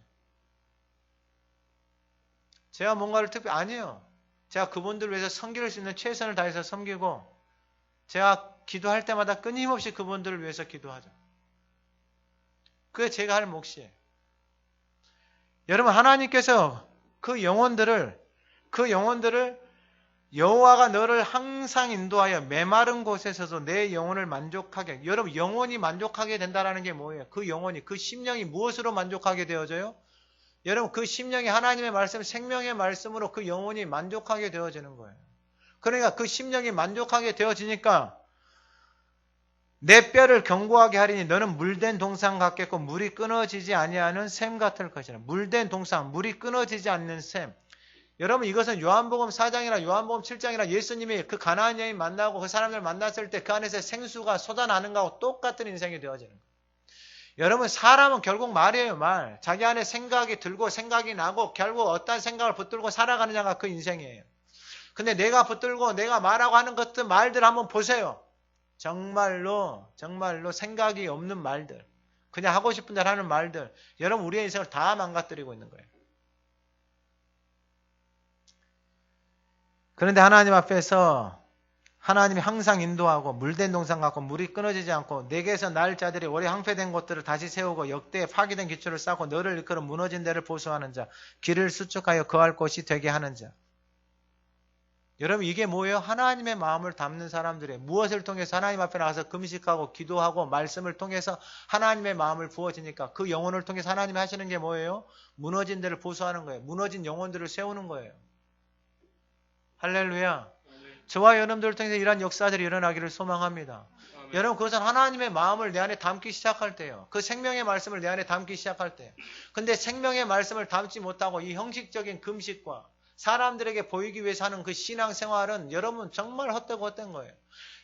제가 뭔가를 아니에요. 제가 그분들을 위해서 섬길 수 있는 최선을 다해서 섬기고, 제가 기도할 때마다 끊임없이 그분들을 위해서 기도하죠. 그게 제가 할 몫이에요. 여러분 하나님께서 그 영혼들을 여호와가 너를 항상 인도하여 메마른 곳에서도 내 영혼을 만족하게, 여러분 영혼이 만족하게 된다는 게 뭐예요? 그 영혼이, 그 심령이 무엇으로 만족하게 되어져요? 여러분 그 심령이 하나님의 말씀, 생명의 말씀으로 그 영혼이 만족하게 되어지는 거예요. 그러니까 그 심령이 만족하게 되어지니까 내 뼈를 견고하게 하리니 너는 물된 동상 같겠고 물이 끊어지지 아니하는 샘 같을 것이라. 물된 동상, 물이 끊어지지 않는 샘. 여러분 이것은 요한복음 4장이나 요한복음 7장이나 예수님이 그 가나안 여인 만나고 그 사람들 만났을 때 그 안에서 생수가 쏟아나는 거하고 똑같은 인생이 되어지는 거예요. 여러분 사람은 결국 말이에요, 말. 자기 안에 생각이 들고 생각이 나고 결국 어떤 생각을 붙들고 살아가느냐가 그 인생이에요. 근데 내가 붙들고 내가 말하고 하는 것들, 말들 한번 보세요. 정말로 생각이 없는 말들, 그냥 하고 싶은 대로 하는 말들, 여러분 우리의 인생을 다 망가뜨리고 있는 거예요. 그런데 하나님 앞에서 하나님이 항상 인도하고 물된 동상 같고 물이 끊어지지 않고 내게서 날 자들이 오래 황폐된 곳들을 다시 세우고 역대에 파괴된 기초를 쌓고 너를 일컬어 무너진 데를 보수하는 자, 길을 수축하여 거할 곳이 되게 하는 자. 여러분 이게 뭐예요? 하나님의 마음을 담는 사람들의, 무엇을 통해서 하나님 앞에 나가서 금식하고 기도하고 말씀을 통해서 하나님의 마음을 부어지니까 그 영혼을 통해서 하나님이 하시는 게 뭐예요? 무너진 데를 보수하는 거예요. 무너진 영혼들을 세우는 거예요. 할렐루야. 저와 여러분들을 통해서 이러한 역사들이 일어나기를 소망합니다. 아멘. 여러분 그것은 하나님의 마음을 내 안에 담기 시작할 때예요. 그 생명의 말씀을 내 안에 담기 시작할 때. 근데 생명의 말씀을 담지 못하고 이 형식적인 금식과 사람들에게 보이기 위해서 하는 그 신앙생활은 여러분 정말 헛된 거예요.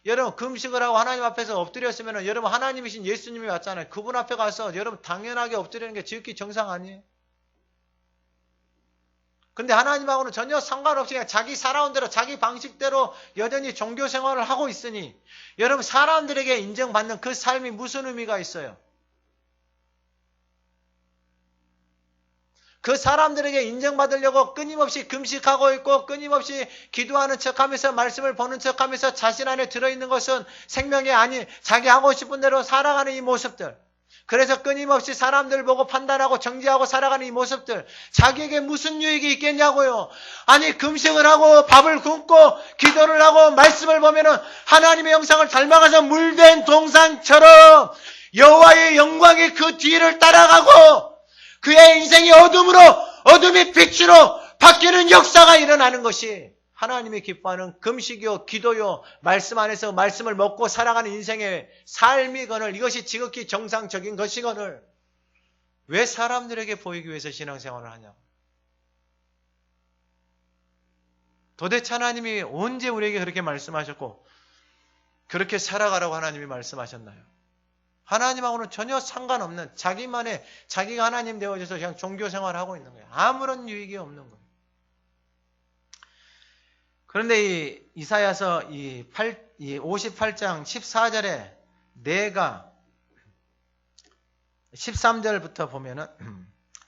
여러분 금식을 하고 하나님 앞에서 엎드렸으면 여러분 하나님이신 예수님이 왔잖아요. 그분 앞에 가서 여러분 당연하게 엎드리는 게 지극히 정상 아니에요? 근데 하나님하고는 전혀 상관없이 그냥 자기 살아온 대로 자기 방식대로 여전히 종교생활을 하고 있으니 여러분 사람들에게 인정받는 그 삶이 무슨 의미가 있어요? 그 사람들에게 인정받으려고 끊임없이 금식하고 있고 끊임없이 기도하는 척하면서 말씀을 보는 척하면서 자신 안에 들어있는 것은 생명이 아닌 자기 하고 싶은 대로 살아가는 이 모습들. 그래서 끊임없이 사람들 보고 판단하고 정죄하고 살아가는 이 모습들. 자기에게 무슨 유익이 있겠냐고요. 아니 금식을 하고 밥을 굶고 기도를 하고 말씀을 보면은 하나님의 형상을 닮아가서 물된 동산처럼 여호와의 영광이 그 뒤를 따라가고 그의 인생이 어둠이 빛으로 바뀌는 역사가 일어나는 것이 하나님이 기뻐하는 금식이요, 기도요, 말씀 안에서 말씀을 먹고 살아가는 인생의 삶이거늘, 이것이 지극히 정상적인 것이거늘, 왜 사람들에게 보이기 위해서 신앙생활을 하냐고. 도대체 하나님이 언제 우리에게 그렇게 말씀하셨고 그렇게 살아가라고 하나님이 말씀하셨나요? 하나님하고는 전혀 상관없는 자기가 하나님 되어져서 그냥 종교생활을 하고 있는 거예요. 아무런 유익이 없는 거예요. 그런데 이 이사야서 이 58장 14절에 내가 13절부터 보면은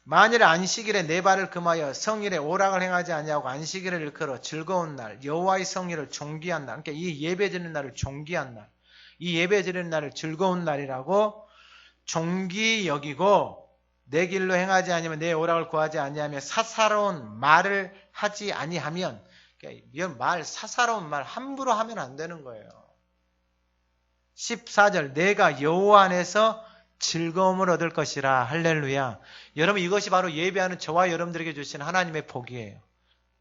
만일 안식일에 내 발을 금하여 성일에 오락을 행하지 아니하고 안식일을 일컬어 즐거운 날 여호와의 성일을 존귀한 날, 그러니까 이 예배드리는 날을 존귀한 날, 이 예배드리는 날을 즐거운 날이라고 존귀 여기고 내 길로 행하지 아니하면 내 오락을 구하지 아니하며 사사로운 말을 하지 아니하면, 그러니까 사사로운 말 함부로 하면 안 되는 거예요. 14절 내가 여호와 안에서 즐거움을 얻을 것이라. 할렐루야. 여러분, 이것이 바로 예배하는 저와 여러분들에게 주신 하나님의 복이에요.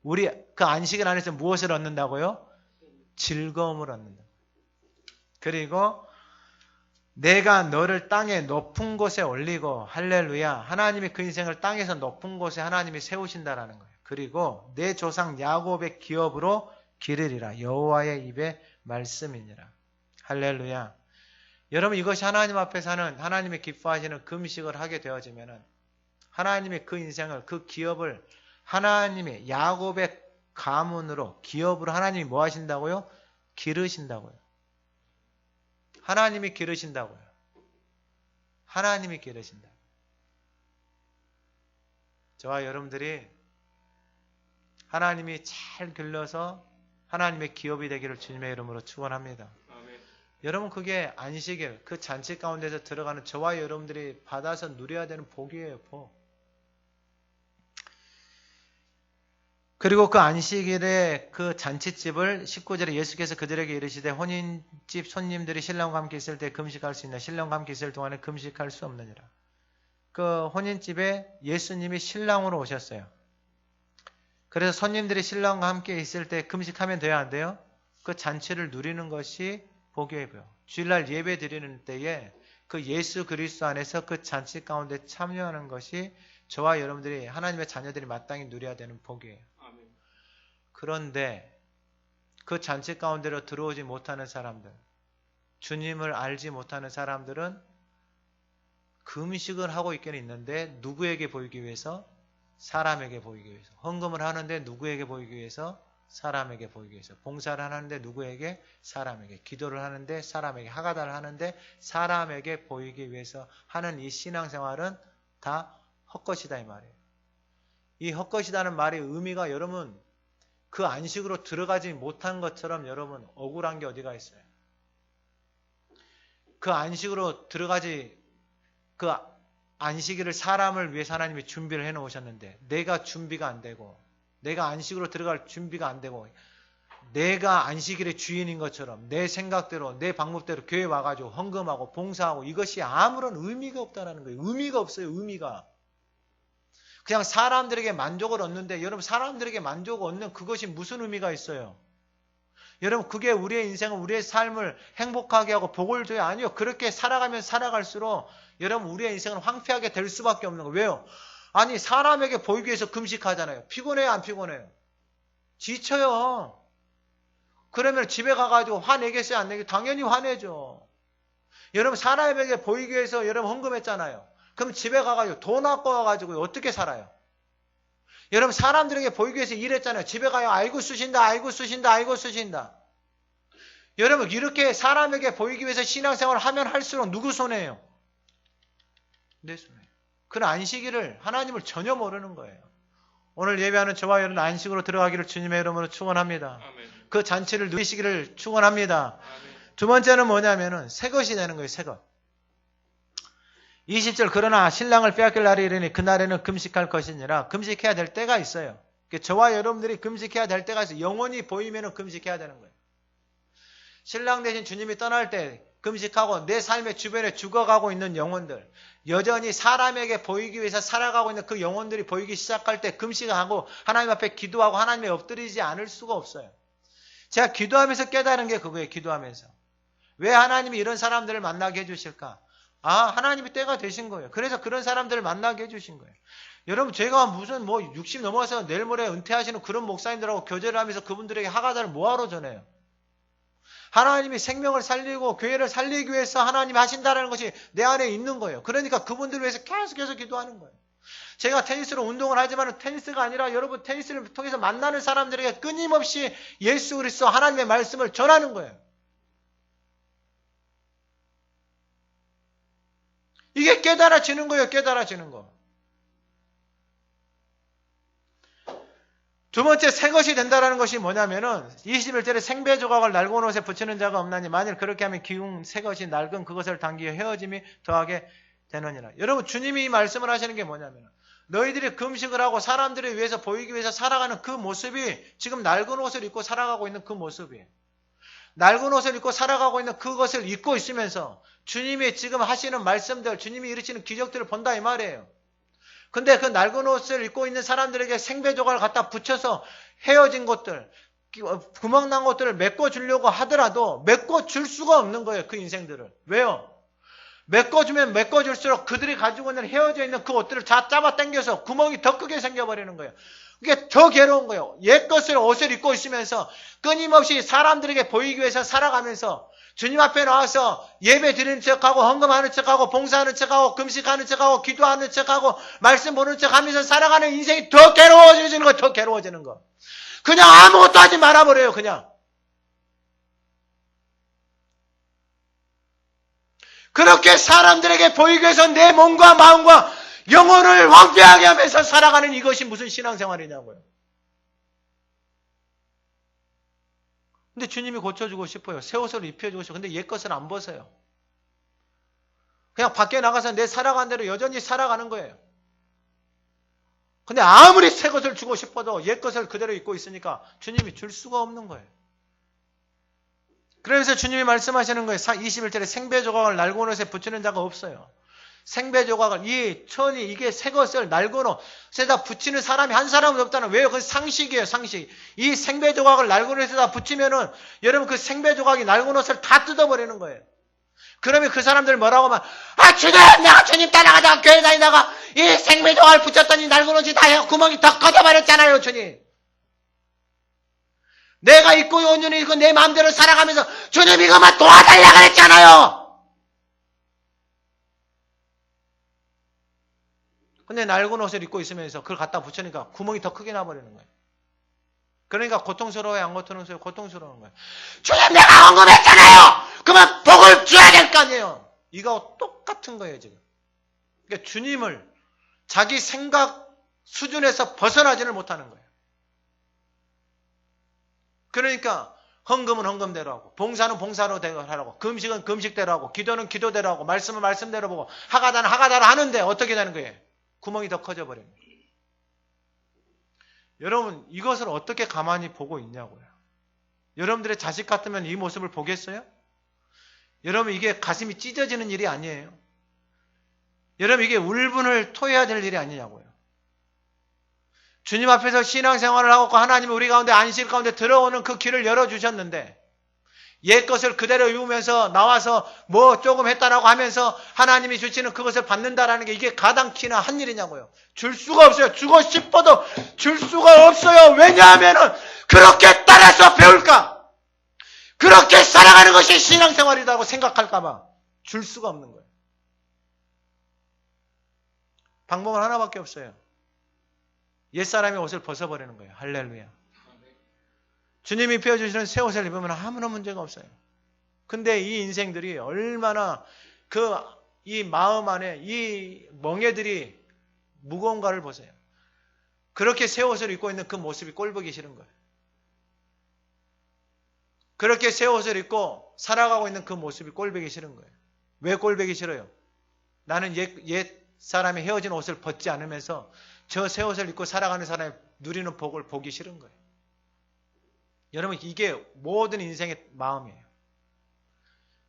우리 그 안식일 안에서 무엇을 얻는다고요? 즐거움을 얻는다. 그리고 내가 너를 땅의 높은 곳에 올리고, 할렐루야, 하나님이 그 인생을 땅에서 높은 곳에 하나님이 세우신다라는 거예요. 그리고 내 조상 야곱의 기업으로 기르리라. 여호와의 입의 말씀이니라. 할렐루야. 여러분, 이것이 하나님 앞에서 하는 하나님이 기뻐하시는 금식을 하게 되어지면은 하나님이 그 인생을, 그 기업을 하나님의 야곱의 가문으로, 기업으로 하나님이 뭐 하신다고요? 기르신다고요. 하나님이 기르신다고요. 하나님이 기르신다. 저와 여러분들이 하나님이 잘 길러서 하나님의 기업이 되기를 주님의 이름으로 축원합니다. 여러분, 그게 안식일, 그 잔치 가운데서 들어가는 저와 여러분들이 받아서 누려야 되는 복이에요, 복. 그리고 그 안식일에 그 잔치집을 19절에 예수께서 그들에게 이르시되 혼인집 손님들이 신랑과 함께 있을 때 금식할 수 있나? 신랑과 함께 있을 동안에 금식할 수 없느니라. 그 혼인집에 예수님이 신랑으로 오셨어요. 그래서 손님들이 신랑과 함께 있을 때 금식하면 돼야 안 돼요? 그 잔치를 누리는 것이 복이에요. 주일날 예배 드리는 때에 그 예수 그리스도 안에서 그 잔치 가운데 참여하는 것이 저와 여러분들이, 하나님의 자녀들이 마땅히 누려야 되는 복이에요. 아멘. 그런데 그 잔치 가운데로 들어오지 못하는 사람들, 주님을 알지 못하는 사람들은 금식을 하고 있기는 있는데 누구에게 보이기 위해서? 사람에게 보이기 위해서. 헌금을 하는데 누구에게 보이기 위해서? 사람에게 보이기 위해서. 봉사를 하는데 누구에게? 사람에게. 기도를 하는데 사람에게. 하가다를 하는데 사람에게 보이기 위해서 하는 이 신앙생활은 다 헛것이다 이 말이에요. 이 헛것이다는 말의 의미가, 여러분, 그 안식으로 들어가지 못한 것처럼 여러분 억울한 게 어디가 있어요? 그 안식으로 들어가지, 그 안식일을 사람을 위해서 하나님이 준비를 해 놓으셨는데 내가 준비가 안 되고, 내가 안식으로 들어갈 준비가 안 되고, 내가 안식일의 주인인 것처럼 내 생각대로, 내 방법대로 교회 와가지고 헌금하고 봉사하고, 이것이 아무런 의미가 없다는 거예요. 의미가 없어요. 의미가. 그냥 사람들에게 만족을 얻는데, 여러분, 사람들에게 만족을 얻는 그것이 무슨 의미가 있어요? 여러분, 그게 우리의 인생을, 우리의 삶을 행복하게 하고 복을 줘야? 아니요. 그렇게 살아가면 살아갈수록 여러분, 우리의 인생은 황폐하게 될 수밖에 없는 거예요. 왜요? 아니, 사람에게 보이기 위해서 금식하잖아요. 피곤해요, 안 피곤해요? 지쳐요. 그러면 집에 가가지고 화내겠어요, 안 내겠어요? 당연히 화내죠. 여러분, 사람에게 보이기 위해서 여러분 헌금했잖아요. 그럼 집에 가가지고 돈 아까워가지고 어떻게 살아요? 여러분, 사람들에게 보이기 위해서 일했잖아요. 집에 가요. 아이고 쓰신다, 아이고 쓰신다, 아이고 쓰신다. 여러분, 이렇게 사람에게 보이기 위해서 신앙생활을 하면 할수록 누구 손해예요? 내 손해예요. 그 안식일을, 하나님을 전혀 모르는 거예요. 오늘 예배하는 저와 여러분 안식으로 들어가기를 주님의 이름으로 축원합니다. 그 잔치를 누리시기를 축원합니다. 두 번째는 뭐냐면은 새 것이 되는 거예요. 새 것. 20절 그러나 신랑을 빼앗길 날이 이르니 그날에는 금식할 것이니라. 금식해야 될 때가 있어요. 저와 여러분들이 금식해야 될 때가 있어요. 영원히 보이면은 금식해야 되는 거예요. 신랑 대신 주님이 떠날 때 금식하고 내 삶의 주변에 죽어가고 있는 영혼들, 여전히 사람에게 보이기 위해서 살아가고 있는 그 영혼들이 보이기 시작할 때 금식하고 하나님 앞에 기도하고 하나님에 엎드리지 않을 수가 없어요. 제가 기도하면서 깨달은 게 그거예요. 기도하면서. 왜 하나님이 이런 사람들을 만나게 해주실까? 하나님이 때가 되신 거예요. 그래서 그런 사람들을 만나게 해주신 거예요. 여러분, 제가 무슨 60 넘어서 내일 모레 은퇴하시는 그런 목사님들하고 교제를 하면서 그분들에게 하가다를 뭐하러 전해요? 하나님이 생명을 살리고 교회를 살리기 위해서 하나님이 하신다는 것이 내 안에 있는 거예요. 그러니까 그분들을 위해서 계속해서 기도하는 거예요. 제가 테니스로 운동을 하지만 테니스가 아니라 여러분 테니스를 통해서 만나는 사람들에게 끊임없이 예수 그리스도 하나님의 말씀을 전하는 거예요. 이게 깨달아지는 거예요. 깨달아지는 거. 두 번째 새 것이 된다는 것이 뭐냐면은 21절에 생배 조각을 낡은 옷에 붙이는 자가 없나니 만일 그렇게 하면 기운 새 것이 낡은 그것을 당기어 헤어짐이 더하게 되느니라. 여러분 주님이 이 말씀을 하시는 게 뭐냐면 너희들이 금식을 하고 사람들을 위해서 보이기 위해서 살아가는 그 모습이 지금 낡은 옷을 입고 살아가고 있는 그 모습이에요. 낡은 옷을 입고 살아가고 있는 그것을 입고 있으면서 주님이 지금 하시는 말씀들, 주님이 이루시는 기적들을 본다 이 말이에요. 근데 그 낡은 옷을 입고 있는 사람들에게 생배 조각을 갖다 붙여서 헤어진 것들, 구멍난 것들을 메꿔주려고 하더라도 메꿔줄 수가 없는 거예요. 그 인생들을. 왜요? 메꿔주면 메꿔줄수록 그들이 가지고 있는 헤어져 있는 그 옷들을 다 잡아당겨서 구멍이 더 크게 생겨버리는 거예요. 그게 더 괴로운 거예요. 옛 것을 옷을 입고 있으면서 끊임없이 사람들에게 보이기 위해서 살아가면서 주님 앞에 나와서 예배 드리는 척하고 헌금하는 척하고 봉사하는 척하고 금식하는 척하고 기도하는 척하고 말씀 보는 척하면서 살아가는 인생이 더 괴로워지는 거. 더 괴로워지는 거. 그냥 아무것도 하지 말아버려요. 그냥. 그렇게 사람들에게 보이기 위해서 내 몸과 마음과 영혼을 황폐하게 하면서 살아가는 이것이 무슨 신앙생활이냐고요. 근데 주님이 고쳐주고 싶어요. 새 옷을 입혀주고 싶어요. 근데 옛 것을 안 벗어요. 그냥 밖에 나가서 내 살아가는 대로 여전히 살아가는 거예요. 근데 아무리 새 것을 주고 싶어도 옛 것을 그대로 입고 있으니까 주님이 줄 수가 없는 거예요. 그래서 주님이 말씀하시는 거예요. 21절에 생배 조각을 낡은 옷에 붙이는 자가 없어요. 생배 조각을, 이게 새 것을 낡은 옷에다 붙이는 사람이 한 사람은 없다는. 왜요? 그건 상식이에요, 상식. 이 생배 조각을 낡은 옷에다 붙이면은, 여러분 그 생배 조각이 낡은 옷을 다 뜯어버리는 거예요. 그러면 그 사람들 뭐라고 하면, 주님! 내가 주님 따라가다가 교회 다니다가 이 생배 조각을 붙였더니 낡은 옷이 다 구멍이 더 커져버렸잖아요, 주님. 내가 입고 온 눈이 있고 내 마음대로 살아가면서 주님 이것만 도와달라 그랬잖아요. 근데 낡은 옷을 입고 있으면서 그걸 갖다 붙이니까 구멍이 더 크게 나버리는 거예요. 그러니까 고통스러워요, 안 고통스러워요? 고통스러운 거예요. 주님 내가 언급했잖아요. 그러면 복을 줘야 될 거 아니에요. 이거 똑같은 거예요 지금. 그러니까 주님을 자기 생각 수준에서 벗어나지를 못하는 거예요. 그러니까 헌금은 헌금대로 하고 봉사는 봉사로 하라고 금식은 금식대로 하고 기도는 기도대로 하고 말씀은 말씀대로 보고 하가다는 하가다로 하는데 어떻게 되는 거예요? 구멍이 더 커져버립니다. 여러분 이것을 어떻게 가만히 보고 있냐고요. 여러분들의 자식 같으면 이 모습을 보겠어요? 여러분 이게 가슴이 찢어지는 일이 아니에요. 여러분 이게 울분을 토해야 될 일이 아니냐고요. 주님 앞에서 신앙생활을 하고 하나님이 우리 가운데 안식 가운데 들어오는 그 길을 열어주셨는데 옛 것을 그대로 입으면서 나와서 뭐 조금 했다라고 하면서 하나님이 주시는 그것을 받는다라는 게 이게 가당키나 한 일이냐고요. 줄 수가 없어요. 주고 싶어도 줄 수가 없어요. 왜냐하면은 그렇게 따라서 배울까? 그렇게 살아가는 것이 신앙생활이라고 생각할까봐 줄 수가 없는 거예요. 방법은 하나밖에 없어요. 옛사람의 옷을 벗어버리는 거예요. 할렐루야. 주님이 입혀주시는 새 옷을 입으면 아무런 문제가 없어요. 근데 이 인생들이 얼마나 이 마음 안에 이 멍에들이 무거운가를 보세요. 그렇게 새 옷을 입고 있는 그 모습이 꼴보기 싫은 거예요. 그렇게 새 옷을 입고 살아가고 있는 그 모습이 꼴보기 싫은 거예요. 왜 꼴보기 싫어요? 나는 옛 사람의 헤어진 옷을 벗지 않으면서 저 새 옷을 입고 살아가는 사람이 누리는 복을 보기 싫은 거예요. 여러분 이게 모든 인생의 마음이에요.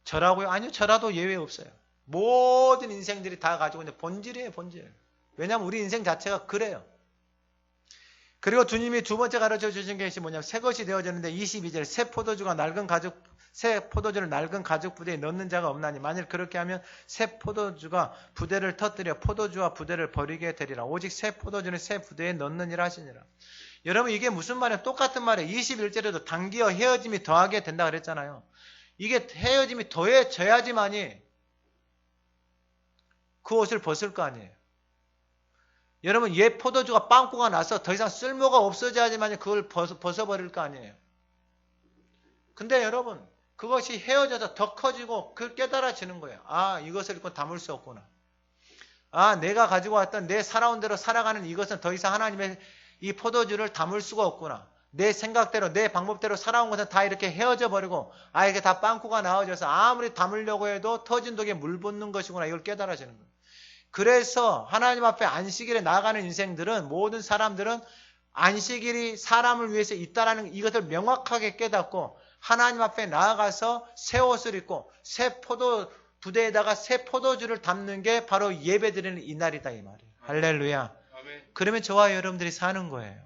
저라고요? 아니요. 저라도 예외 없어요. 모든 인생들이 다 가지고 있는 본질이에요. 본질. 왜냐하면 우리 인생 자체가 그래요. 그리고 주님이 두 번째 가르쳐 주신 것이 뭐냐면 새 것이 되어졌는데 22절 새 포도주를 낡은 가죽 부대에 넣는 자가 없나니 만일 그렇게 하면 새 포도주가 부대를 터뜨려 포도주와 부대를 버리게 되리라. 오직 새 포도주는 새 부대에 넣느니라 하시니라. 여러분 이게 무슨 말이에요? 똑같은 말이에요. 21절에도 단기와 헤어짐이 더하게 된다 그랬잖아요. 이게 헤어짐이 더해져야지만이 그 옷을 벗을 거 아니에요. 여러분 옛 포도주가 빵꾸가 나서 더 이상 쓸모가 없어져야지만 그걸 벗어버릴 거 아니에요. 근데 여러분 그것이 헤어져서 더 커지고 그걸 깨달아지는 거예요. 아 이것을 입고 담을 수 없구나. 아 내가 가지고 왔던 내 살아온 대로 살아가는 이것은 더 이상 하나님의 이 포도주를 담을 수가 없구나. 내 생각대로 내 방법대로 살아온 것은 다 이렇게 헤어져 버리고 아 이게 다 빵꾸가 나와져서 아무리 담으려고 해도 터진 독에 물 붓는 것이구나. 이걸 깨달아지는 거예요. 그래서 하나님 앞에 안식일에 나아가는 인생들은 모든 사람들은 안식일이 사람을 위해서 있다라는 이것을 명확하게 깨닫고 하나님 앞에 나아가서 새 옷을 입고 새 포도 부대에다가 새 포도주를 담는 게 바로 예배드리는 이날이다 이 말이에요. 할렐루야. 아멘. 그러면 저와 여러분들이 사는 거예요.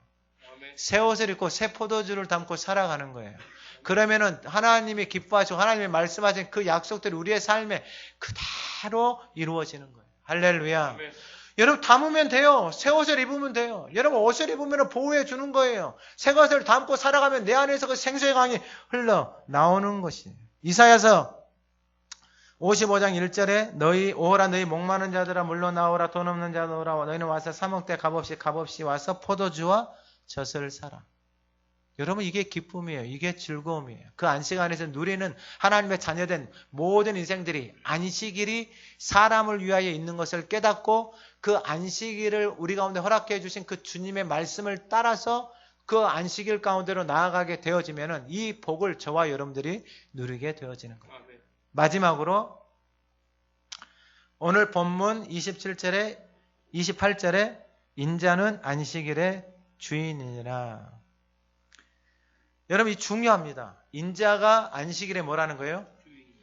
아멘. 새 옷을 입고 새 포도주를 담고 살아가는 거예요. 그러면은 하나님이 기뻐하시고 하나님이 말씀하신 그 약속들이 우리의 삶에 그대로 이루어지는 거예요. 할렐루야. 아멘. 여러분 담으면 돼요. 새 옷을 입으면 돼요. 여러분 옷을 입으면 보호해 주는 거예요. 새 것을 담고 살아가면 내 안에서 그 생수의 강이 흘러 나오는 것이에요. 이사야서 55장 1절에 너희 오라 너희 목마른 자들아 물러나오라 돈 없는 자들 오라 너희는 와서 사 먹되 값없이 와서 포도주와 젖을 사라. 여러분 이게 기쁨이에요. 이게 즐거움이에요. 그 안식 안에서 누리는 하나님의 자녀된 모든 인생들이 안식일이 사람을 위하여 있는 것을 깨닫고 그 안식일을 우리 가운데 허락해 주신 그 주님의 말씀을 따라서 그 안식일 가운데로 나아가게 되어지면은 이 복을 저와 여러분들이 누리게 되어지는 거예요. 아멘. 마지막으로 오늘 본문 28절에 인자는 안식일의 주인이니라. 여러분 이 중요합니다. 인자가 안식일에 뭐라는 거예요?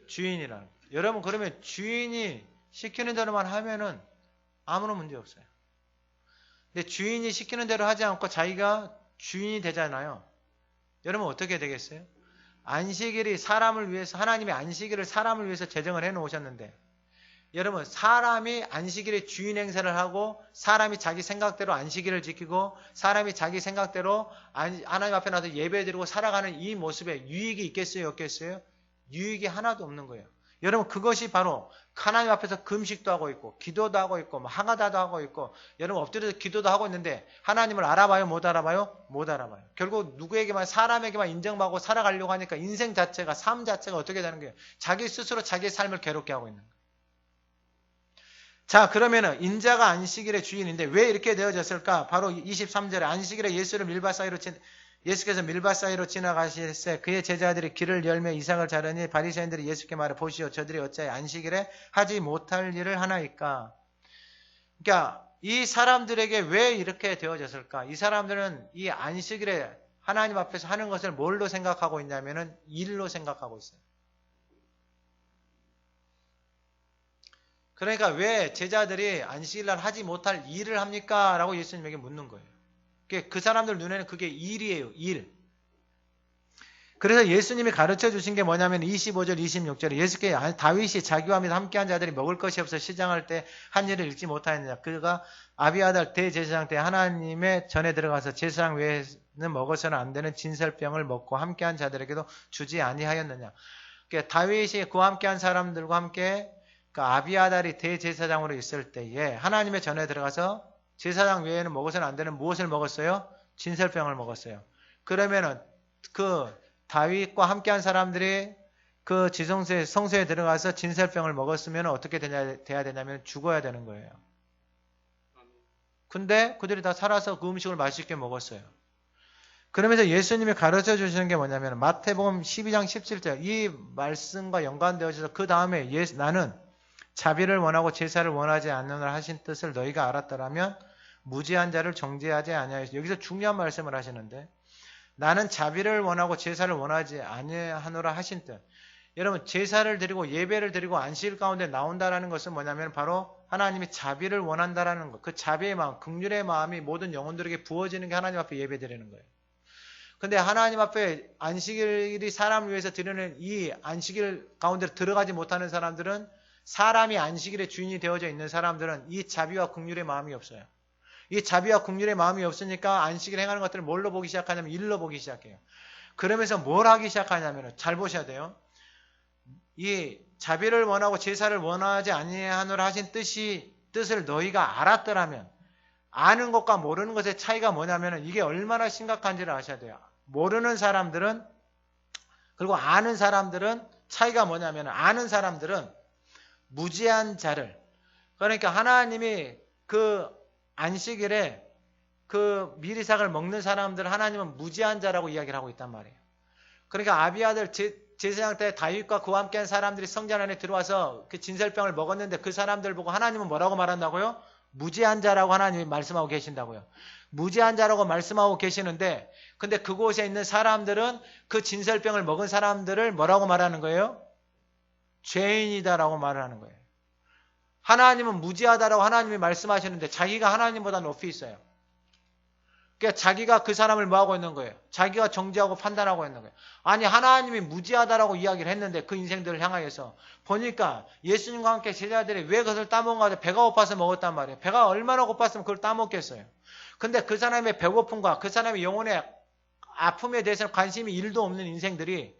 주인이라는 거예요. 여러분 그러면 주인이 시키는 대로만 하면은 아무런 문제 없어요. 근데 주인이 시키는 대로 하지 않고 자기가 주인이 되잖아요. 여러분 어떻게 되겠어요? 안식일이 사람을 위해서 하나님이 안식일을 사람을 위해서 제정을 해 놓으셨는데 여러분 사람이 안식일에 주인 행세를 하고 사람이 자기 생각대로 안식일을 지키고 사람이 자기 생각대로 하나님 앞에 나서 예배드리고 살아가는 이 모습에 유익이 있겠어요? 없겠어요? 유익이 하나도 없는 거예요. 여러분 그것이 바로 하나님 앞에서 금식도 하고 있고 기도도 하고 있고 항아다도 하고 있고 여러분 엎드려서 기도도 하고 있는데 하나님을 알아봐요? 못 알아봐요? 못 알아봐요. 결국 누구에게만 사람에게만 인정받고 살아가려고 하니까 인생 자체가 삶 자체가 어떻게 되는 거예요? 자기 스스로 자기의 삶을 괴롭게 하고 있는 거예요. 자 그러면은 인자가 안식일의 주인인데 왜 이렇게 되어졌을까? 바로 23절에 안식일에 예수께서 밀밭 사이로 지나가실 때 그의 제자들이 길을 열매 이삭을 자르니 바리새인들이 예수께 말해 보시오 저들이 어찌하여 안식일에 하지 못할 일을 하나이까? 그러니까 이 사람들에게 왜 이렇게 되어졌을까? 이 사람들은 이 안식일에 하나님 앞에서 하는 것을 뭘로 생각하고 있냐면은 일로 생각하고 있어요. 그러니까 왜 제자들이 안식일날 하지 못할 일을 합니까? 라고 예수님에게 묻는 거예요. 그 사람들 눈에는 그게 일이에요. 일. 그래서 예수님이 가르쳐 주신 게 뭐냐면 25절 26절에 예수께 다윗이 자기와 및 함께한 자들이 먹을 것이 없어 시장할 때 한 일을 읽지 못하였느냐. 그가 아비아달 대제사장 때 하나님의 전에 들어가서 제사장 외에는 먹어서는 안 되는 진설병을 먹고 함께한 자들에게도 주지 아니하였느냐. 그러니까 다윗이 그와 함께한 사람들과 함께 그 아비아달이 대제사장으로 있을 때에 하나님의 전에 들어가서 제사장 외에는 먹어서는 안 되는 무엇을 먹었어요? 진설병을 먹었어요. 그러면은 그 다윗과 함께한 사람들이 그 성소에 들어가서 진설병을 먹었으면 어떻게 돼야 되냐면 죽어야 되는 거예요. 근데 그들이 다 살아서 그 음식을 맛있게 먹었어요. 그러면서 예수님이 가르쳐 주시는 게 뭐냐면 마태복음 12장 17절 이 말씀과 연관되어져서 그 다음에 나는 자비를 원하고 제사를 원하지 않느라 하신 뜻을 너희가 알았더라면 무지한 자를 정죄하지 아니하였으니 여기서 중요한 말씀을 하시는데 나는 자비를 원하고 제사를 원하지 아니하노라 하신 뜻. 여러분 제사를 드리고 예배를 드리고 안식일 가운데 나온다라는 것은 뭐냐면 바로 하나님이 자비를 원한다라는 것. 그 자비의 마음, 긍휼의 마음이 모든 영혼들에게 부어지는 게 하나님 앞에 예배 드리는 거예요. 근데 하나님 앞에 안식일이 사람을 위해서 드리는 이 안식일 가운데 들어가지 못하는 사람들은 사람이 안식일의 주인이 되어져 있는 사람들은 이 자비와 긍휼의 마음이 없어요. 이 자비와 긍휼의 마음이 없으니까 안식일 행하는 것들을 뭘로 보기 시작하냐면 일로 보기 시작해요. 그러면서 뭘 하기 시작하냐면 잘 보셔야 돼요. 이 자비를 원하고 제사를 원하지 아니하노라 하신 뜻을 너희가 알았더라면 아는 것과 모르는 것의 차이가 뭐냐면 이게 얼마나 심각한지를 아셔야 돼요. 모르는 사람들은 그리고 아는 사람들은 차이가 뭐냐면 아는 사람들은 무지한 자를 그러니까 하나님이 그 안식일에 그 미리삭을 먹는 사람들 하나님은 무지한 자라고 이야기를 하고 있단 말이에요. 그러니까 아비아들 제사장 때 다윗과 그와 함께한 사람들이 성전 안에 들어와서 그 진설병을 먹었는데 그 사람들 보고 하나님은 뭐라고 말한다고요? 무지한 자라고 하나님이 말씀하고 계신다고요. 무지한 자라고 말씀하고 계시는데 근데 그곳에 있는 사람들은 그 진설병을 먹은 사람들을 뭐라고 말하는 거예요? 죄인이다라고 말을 하는 거예요. 하나님은 무지하다라고 하나님이 말씀하시는데 자기가 하나님보다 높이 있어요. 그러니까 자기가 그 사람을 뭐하고 있는 거예요? 자기가 정죄하고 판단하고 있는 거예요. 아니 하나님이 무지하다라고 이야기를 했는데 그 인생들을 향하여서 보니까 예수님과 함께 제자들이 왜 그것을 따먹은가 배가 고파서 먹었단 말이에요. 배가 얼마나 고팠으면 그걸 따먹겠어요. 근데 그 사람의 배고픔과 그 사람의 영혼의 아픔에 대해서는 관심이 1도 없는 인생들이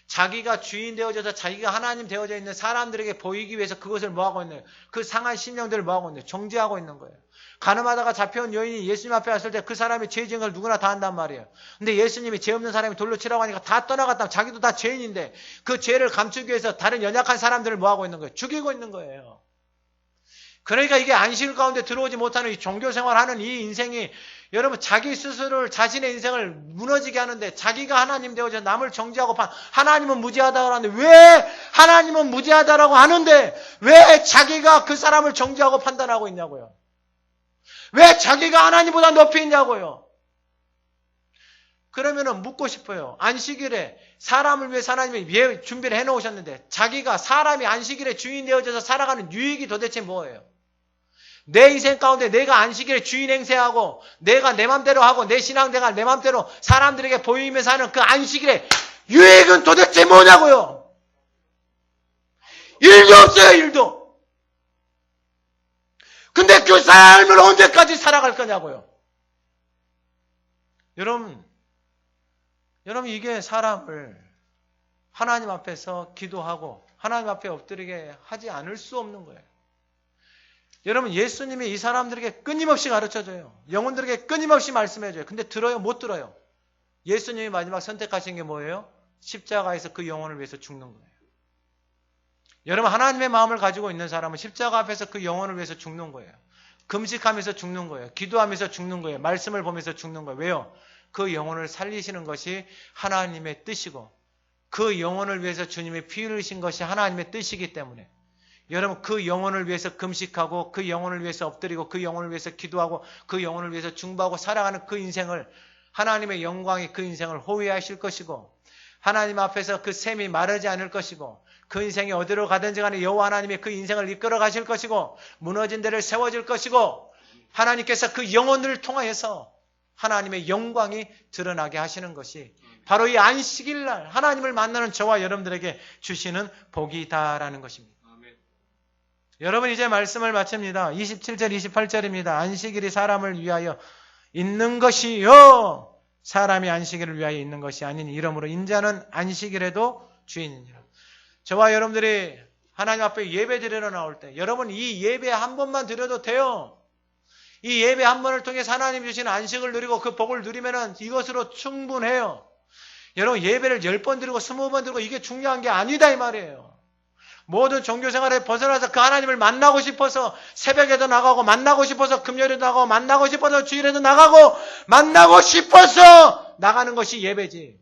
자기가 주인 되어져서 자기가 하나님 되어져 있는 사람들에게 보이기 위해서 그것을 뭐하고 있는 거예요? 그 상한 심령들을 뭐하고 있는 거예요? 정죄하고 있는 거예요. 가늠하다가 잡혀온 여인이 예수님 앞에 왔을 때 그 사람이 죄 지은 걸 누구나 다 한단 말이에요. 근데 예수님이 죄 없는 사람이 돌로 치라고 하니까 다 떠나갔다. 자기도 다 죄인인데 그 죄를 감추기 위해서 다른 연약한 사람들을 뭐하고 있는 거예요? 죽이고 있는 거예요. 그러니까 이게 안식일 가운데 들어오지 못하는 이 종교생활하는 이 인생이 여러분 자기 스스로를 자신의 인생을 무너지게 하는데 자기가 하나님 되어져 남을 정죄하고 하나님은 무지하다고 하는데 왜 하나님은 무지하다라고 하는데 왜 자기가 그 사람을 정죄하고 판단하고 있냐고요. 왜 자기가 하나님보다 높이 있냐고요. 그러면은 묻고 싶어요. 안식일에 사람을 위해 하나님이 준비를 해놓으셨는데 자기가 사람이 안식일에 주인 되어져서 살아가는 유익이 도대체 뭐예요? 내 인생 가운데 내가 안식일에 주인 행세하고 내가 내 맘대로 하고 내 신앙대가 내 맘대로 사람들에게 보이면서 하는 그 안식일의 유익은 도대체 뭐냐고요? 일도 없어요. 일도. 근데 그 삶을 언제까지 살아갈 거냐고요. 여러분 이게 사람을 하나님 앞에서 기도하고 하나님 앞에 엎드리게 하지 않을 수 없는 거예요. 여러분 예수님이 이 사람들에게 끊임없이 가르쳐줘요. 영혼들에게 끊임없이 말씀해줘요. 근데 들어요? 못 들어요. 예수님이 마지막 선택하신 게 뭐예요? 십자가에서 그 영혼을 위해서 죽는 거예요. 여러분 하나님의 마음을 가지고 있는 사람은 십자가 앞에서 그 영혼을 위해서 죽는 거예요. 금식하면서 죽는 거예요. 기도하면서 죽는 거예요. 말씀을 보면서 죽는 거예요. 왜요? 그 영혼을 살리시는 것이 하나님의 뜻이고 그 영혼을 위해서 주님이 피 흘리신 것이 하나님의 뜻이기 때문에 여러분 그 영혼을 위해서 금식하고 그 영혼을 위해서 엎드리고 그 영혼을 위해서 기도하고 그 영혼을 위해서 중보하고 살아가는 그 인생을 하나님의 영광이 그 인생을 호위하실 것이고 하나님 앞에서 그 샘이 마르지 않을 것이고 그 인생이 어디로 가든지 간에 여호와 하나님이 그 인생을 이끌어 가실 것이고 무너진 데를 세워질 것이고 하나님께서 그 영혼을 통하여서 하나님의 영광이 드러나게 하시는 것이 바로 이 안식일 날 하나님을 만나는 저와 여러분들에게 주시는 복이다라는 것입니다. 여러분 이제 말씀을 마칩니다. 27절 28절입니다. 안식일이 사람을 위하여 있는 것이요 사람이 안식일을 위하여 있는 것이 아닌 이러므로 인자는 안식일에도 주인이니라. 저와 여러분들이 하나님 앞에 예배 드리러 나올 때 여러분 이 예배 한 번만 드려도 돼요. 이 예배 한 번을 통해서 하나님 주신 안식을 누리고 그 복을 누리면은 이것으로 충분해요. 여러분 예배를 10번 드리고 20번 드리고 이게 중요한 게 아니다 이 말이에요. 모든 종교생활에 벗어나서 그 하나님을 만나고 싶어서 새벽에도 나가고 만나고 싶어서 금요일에도 나가고 만나고 싶어서 주일에도 나가고 만나고 싶어서 나가는 것이 예배지.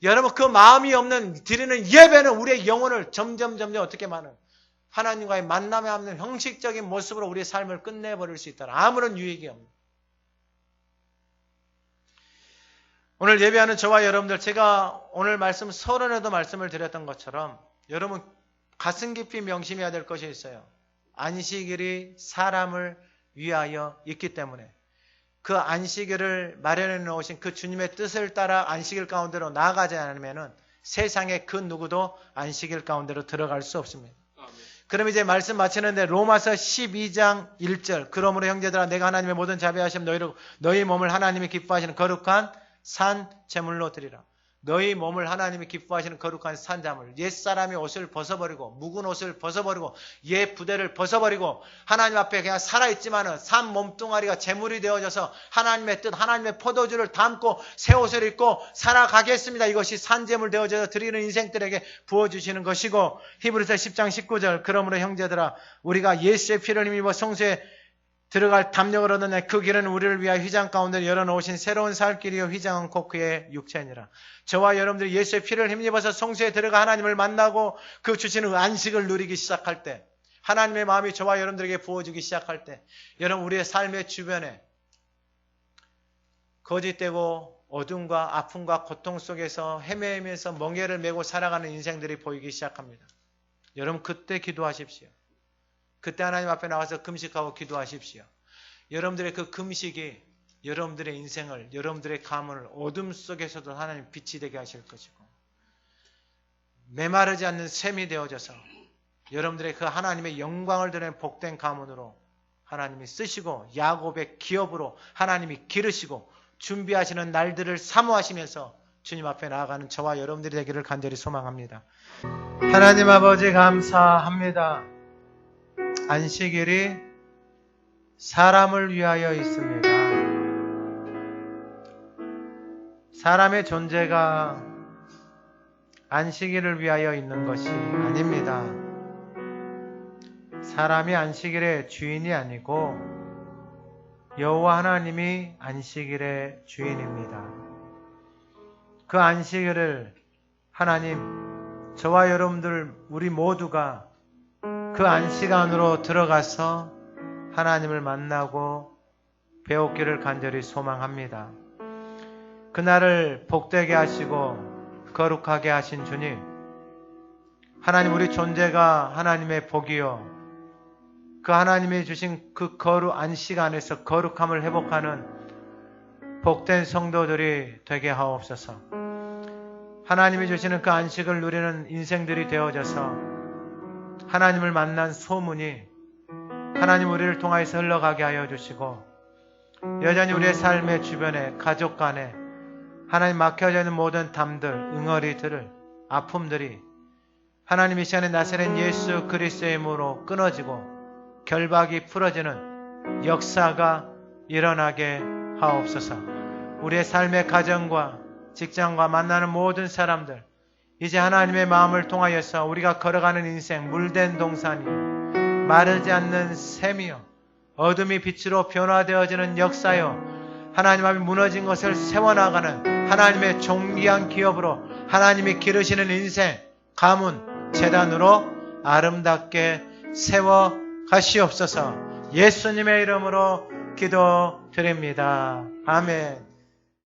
여러분 그 마음이 없는 드리는 예배는 우리의 영혼을 점점 어떻게 많은 하나님과의 만남에 없는 형식적인 모습으로 우리의 삶을 끝내버릴 수 있다라. 아무런 유익이 없는. 오늘 예배하는 저와 여러분들 제가 오늘 말씀 서론에도 말씀을 드렸던 것처럼 여러분 가슴 깊이 명심해야 될 것이 있어요. 안식일이 사람을 위하여 있기 때문에 그 안식일을 마련해 놓으신 그 주님의 뜻을 따라 안식일 가운데로 나아가지 않으면 세상에 그 누구도 안식일 가운데로 들어갈 수 없습니다. 그럼 이제 말씀 마치는데 로마서 12장 1절 그러므로 형제들아 내가 하나님의 모든 자비하심 너희 몸을 하나님이 기뻐하시는 거룩한 산 제물로 드리라. 너희 몸을 하나님이 기뻐하시는 거룩한 산자물, 옛사람이 옷을 벗어버리고 묵은 옷을 벗어버리고 옛 부대를 벗어버리고 하나님 앞에 그냥 살아있지만은 산 몸뚱아리가 제물이 되어져서 하나님의 뜻, 하나님의 포도주를 담고 새 옷을 입고 살아가겠습니다. 이것이 산제물 되어져서 드리는 인생들에게 부어주시는 것이고, 히브리서 10장 19절 그러므로 형제들아 우리가 예수의 피를 힘입어 성소에 들어갈 담력을 얻는 그 길은 우리를 위하여 휘장 가운데 열어놓으신 새로운 살 길이요 휘장은 곧 그의 육체니라. 저와 여러분들이 예수의 피를 힘입어서 성소에 들어가 하나님을 만나고 그 주시는 안식을 누리기 시작할 때, 하나님의 마음이 저와 여러분들에게 부어주기 시작할 때, 여러분 우리의 삶의 주변에 거짓되고 어둠과 아픔과 고통 속에서 헤매면서 멍에를 메고 살아가는 인생들이 보이기 시작합니다. 여러분 그때 기도하십시오. 그때 하나님 앞에 나와서 금식하고 기도하십시오. 여러분들의 그 금식이 여러분들의 인생을, 여러분들의 가문을 어둠 속에서도 하나님 빛이 되게 하실 것이고, 메마르지 않는 샘이 되어져서 여러분들의 그 하나님의 영광을 드러낸 복된 가문으로 하나님이 쓰시고 야곱의 기업으로 하나님이 기르시고 준비하시는 날들을 사모하시면서 주님 앞에 나아가는 저와 여러분들이 되기를 간절히 소망합니다. 하나님 아버지 감사합니다. 안식일이 사람을 위하여 있습니다. 사람의 존재가 안식일을 위하여 있는 것이 아닙니다. 사람이 안식일의 주인이 아니고 여호와 하나님이 안식일의 주인입니다. 그 안식일을 하나님, 저와 여러분들 우리 모두가 그 안식 안으로 들어가서 하나님을 만나고 배웠기를 간절히 소망합니다. 그날을 복되게 하시고 거룩하게 하신 주님, 하나님 우리 존재가 하나님의 복이요 그 하나님이 주신 그 안식 안에서 거룩함을 회복하는 복된 성도들이 되게 하옵소서. 하나님이 주시는 그 안식을 누리는 인생들이 되어져서 하나님을 만난 소문이 하나님 우리를 통하여서 흘러가게 하여 주시고, 여전히 우리의 삶의 주변에 가족 간에 하나님 막혀져 있는 모든 담들, 응어리들을, 아픔들이 하나님 이 시간에 나사렛 예수 그리스도의 이름으로 끊어지고 결박이 풀어지는 역사가 일어나게 하옵소서. 우리의 삶의 가정과 직장과 만나는 모든 사람들, 이제 하나님의 마음을 통하여서 우리가 걸어가는 인생, 물된 동산이 마르지 않는 샘이요 어둠이 빛으로 변화되어지는 역사요 하나님 앞에 무너진 것을 세워나가는 하나님의 존귀한 기업으로 하나님이 기르시는 인생, 가문, 재단으로 아름답게 세워 가시옵소서. 예수님의 이름으로 기도드립니다. 아멘.